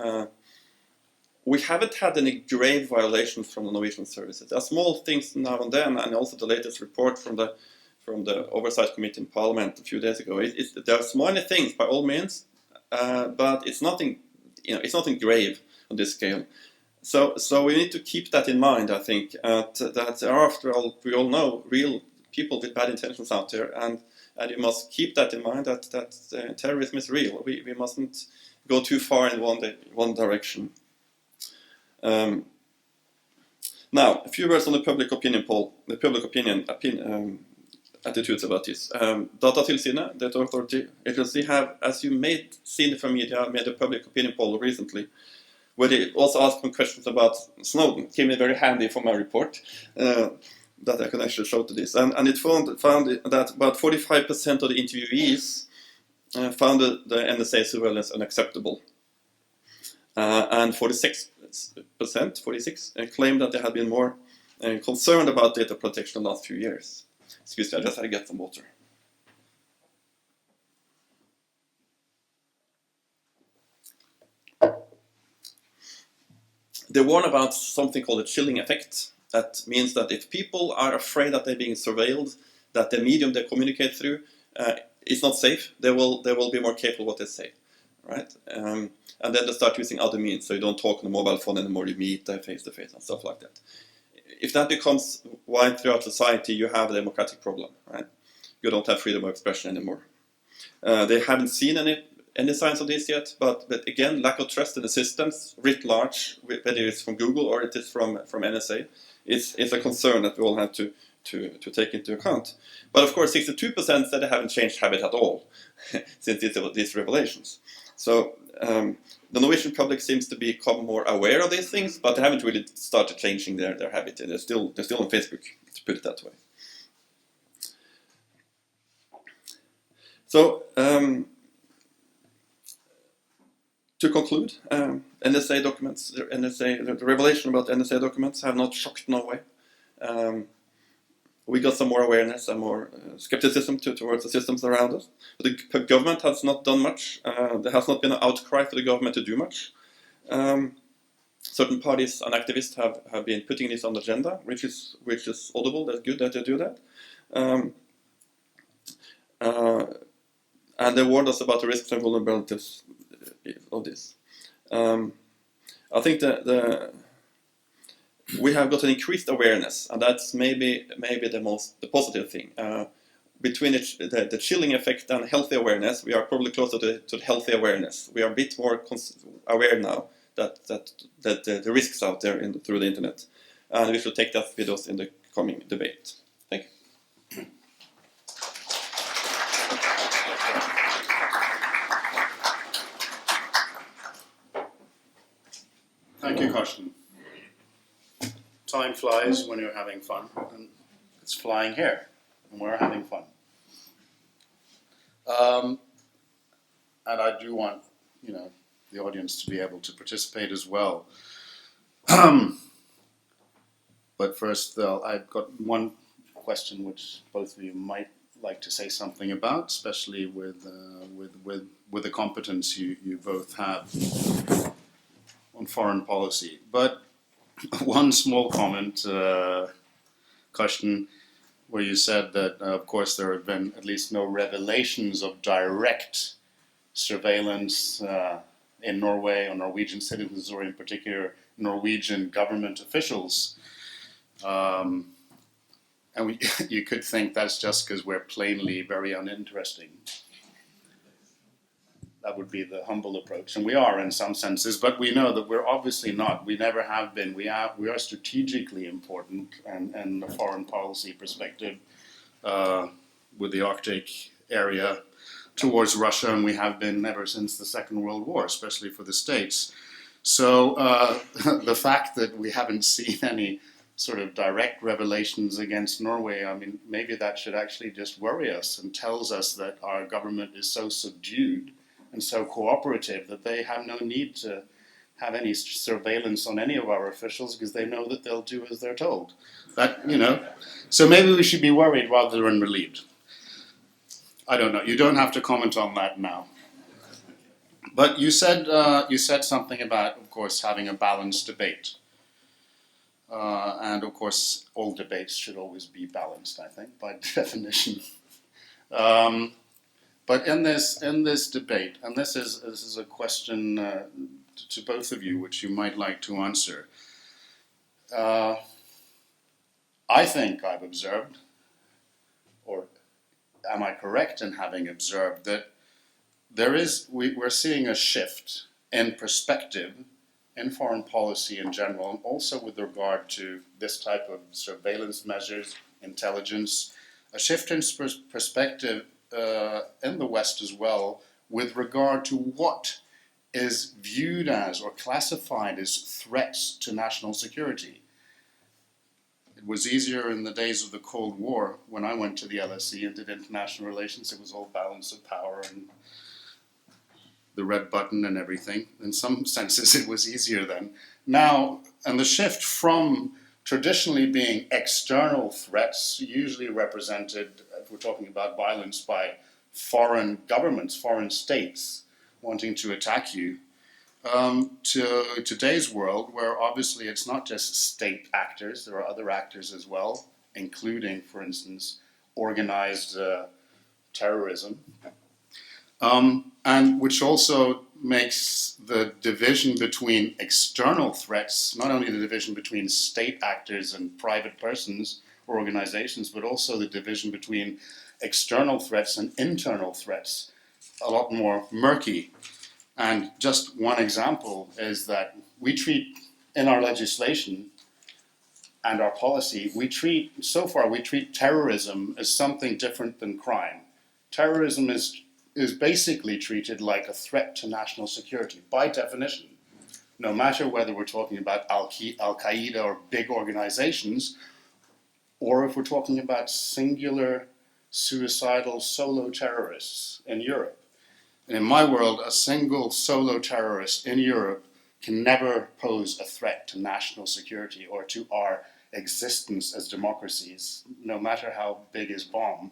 we haven't had any grave violations from the Norwegian services. There are small things now and then, and also the latest report from the Oversight Committee in Parliament a few days ago. There are minor things by all means, but it's nothing. It's nothing grave on this scale. So we need to keep that in mind. I think that after all, we all know real people with bad intentions out there, and you must keep that in mind. That terrorism is real. We mustn't go too far in one direction. Now, a few words on the public opinion poll, the public opinion attitudes about this. Datatilsynet, the authority agency, have, as you may have seen from media, made a public opinion poll recently, where they also asked some questions about Snowden. Came in very handy for my report, that I can actually show to this. And it found that about 45% of the interviewees found the NSA surveillance unacceptable. And 46% claimed that they had been more concerned about data protection in the last few years. Excuse me, I just had to get some water. They warn about something called a chilling effect. That means that if people are afraid that they're being surveilled, that the medium they communicate through is not safe, they will be more careful what they say, right? And then they start using other means, so you don't talk on the mobile phone anymore, you meet face to face and stuff like that. if that becomes wide throughout society, you have a democratic problem, right? You don't have freedom of expression anymore. They haven't seen any signs of this yet, but again, lack of trust in the systems writ large, whether it's from Google or it is from NSA, is a concern that we all have to take into account. But of course, 62% said they haven't changed habit at all since these revelations. So the Norwegian public seems to become more aware of these things, but they haven't really started changing their habit. They're still on Facebook, to put it that way. So to conclude, NSA documents, the revelation about NSA documents have not shocked Norway. We got some more awareness and more skepticism towards the systems around us. But the government has not done much. There has not been an outcry for the government to do much. Certain parties and activists have been putting this on the agenda, which is audible. That's good that they do that. And they warned us about the risks and vulnerabilities of this. I think we have got an increased awareness, and that's maybe the positive thing. Between the chilling effect and healthy awareness, we are probably closer to healthy awareness. We are a bit more aware now that the risks out there through the internet, and we should take that with us in the coming debate. Thank you. Thank you, Karsten. Time flies when you're having fun, and it's flying here, and we're having fun. And I do want, the audience to be able to participate as well. But first, I've got one question which both of you might like to say something about, especially with the competence you both have on foreign policy. But one small comment, Karsten, where you said that, of course, there have been at least no revelations of direct surveillance in Norway on Norwegian citizens, or in particular Norwegian government officials. And you could think that's just because we're plainly very uninteresting. That would be the humble approach, and we are in some senses, but we know that we're obviously not. We never have been. We are strategically important, and the foreign policy perspective with the Arctic area towards Russia, and we have been ever since the Second World War, especially for the States. So the fact that we haven't seen any sort of direct revelations against Norway, I mean, maybe that should actually just worry us and tells us that our government is so subdued and so cooperative that they have no need to have any surveillance on any of our officials because they know that they'll do as they're told. So maybe we should be worried rather than relieved. I don't know. You don't have to comment on that now. But you said something about, of course, having a balanced debate. And of course, all debates should always be balanced, I think, by definition. But in this debate, and this is a question to both of you, which you might like to answer. I think I've observed, or am I correct in having observed, that we're seeing a shift in perspective in foreign policy in general, and also with regard to this type of surveillance measures, intelligence, a shift in perspective in the West as well, with regard to what is viewed as or classified as threats to national security. It was easier in the days of the Cold War when I went to the LSE and did international relations. It was all balance of power and the red button and everything. In some senses, it was easier then. Now, and the shift from traditionally being external threats, usually represented, if we're talking about violence, by foreign governments, foreign states wanting to attack you, to today's world, where obviously it's not just state actors, there are other actors as well, including, for instance, organized terrorism, and which also makes the division between external threats, not only the division between state actors and private persons or organizations, but also the division between external threats and internal threats, a lot more murky. And just one example is that we treat, in our legislation and our policy, we treat terrorism as something different than crime. Terrorism is basically treated like a threat to national security, by definition. No matter whether we're talking about Al-Qaeda or big organizations, or if we're talking about singular, suicidal, solo terrorists in Europe. And in my world, a single solo terrorist in Europe can never pose a threat to national security or to our existence as democracies, no matter how big his bomb.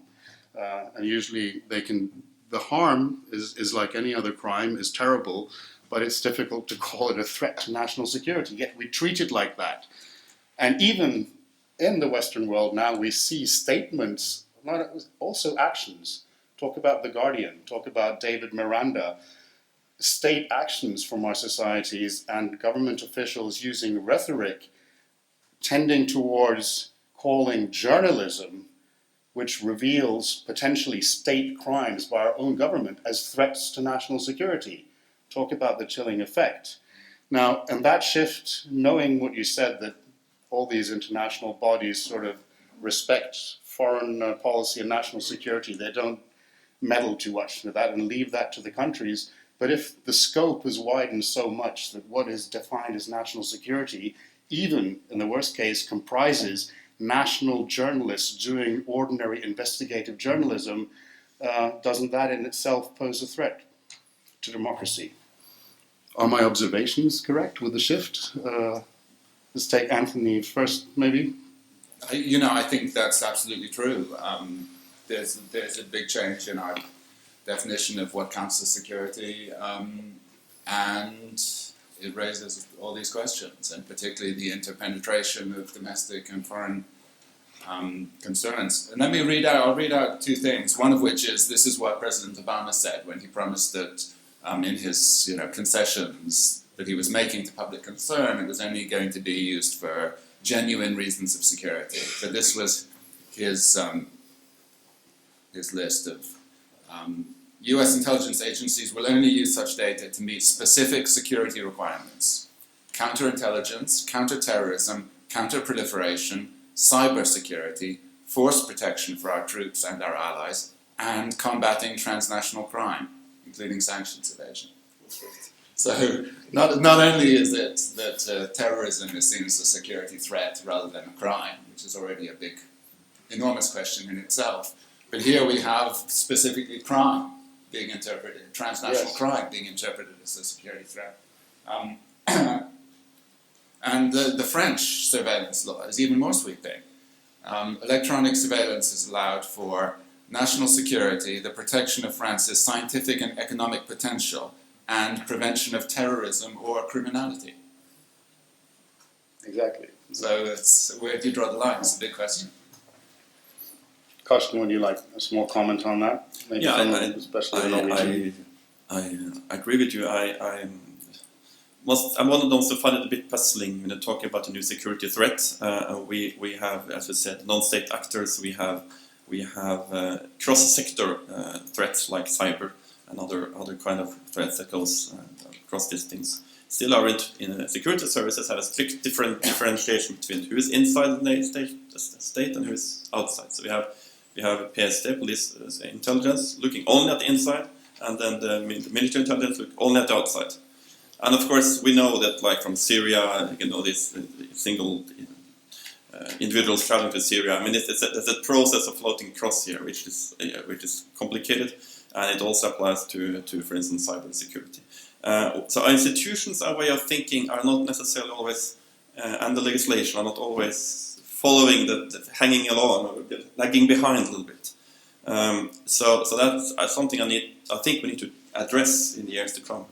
And usually the harm is like any other crime, is terrible, but it's difficult to call it a threat to national security, yet we treat it like that. And even in the Western world now, we see statements, also actions. Talk about The Guardian, talk about David Miranda, state actions from our societies and government officials using rhetoric tending towards calling journalism, which reveals potentially state crimes by our own government, as threats to national security. Talk about the chilling effect. Now, and that shift, knowing what you said, that all these international bodies sort of respect foreign policy and national security, they don't meddle too much with that and leave that to the countries. But if the scope is widened so much that what is defined as national security, even in the worst case, comprises national journalists doing ordinary investigative journalism, doesn't that in itself pose a threat to democracy? Are my observations correct with the shift? Let's take Anthony first, maybe. I think that's absolutely true. There's a big change in our definition of what counts as security, and it raises all these questions, and particularly the interpenetration of domestic and foreign concerns. And I'll read out two things, one of which is, this is what President Obama said when he promised that in his concessions that he was making to public concern, it was only going to be used for genuine reasons of security. So this was his list of U.S. intelligence agencies will only use such data to meet specific security requirements: counterintelligence, counterterrorism, counterproliferation, cybersecurity, force protection for our troops and our allies, and combating transnational crime, including sanctions evasion. So not only is it that terrorism is seen as a security threat rather than a crime, which is already a big, enormous question in itself, but here we have specifically crime being interpreted, transnational crime being interpreted as a security threat. And the French surveillance law is even more sweeping. Electronic surveillance is allowed for national security, the protection of France's scientific and economic potential, and prevention of terrorism or criminality. Exactly. So where do you draw the line? It's a big question. Karsten, would you like a small comment on that? Maybe I agree with you. I'm one of those who find it a bit puzzling when they're talking about a new security threat. We have, as we said, non-state actors. We have cross-sector threats like cyber and other kind of threats that goes across these things. Still, our security services have a strict differentiation between who is inside the state and who is outside. So we have PST, police intelligence, looking only at the inside, and then the military intelligence look only at the outside. And of course, we know that, like from Syria, this single individuals traveling to Syria. I mean, there's a process of floating across here, which is complicated, and it also applies to for instance, cybersecurity. So our institutions, our way of thinking, are not necessarily always, and the legislation are not always following hanging along or lagging behind a little bit. So that's something I think we need to address in the years to come.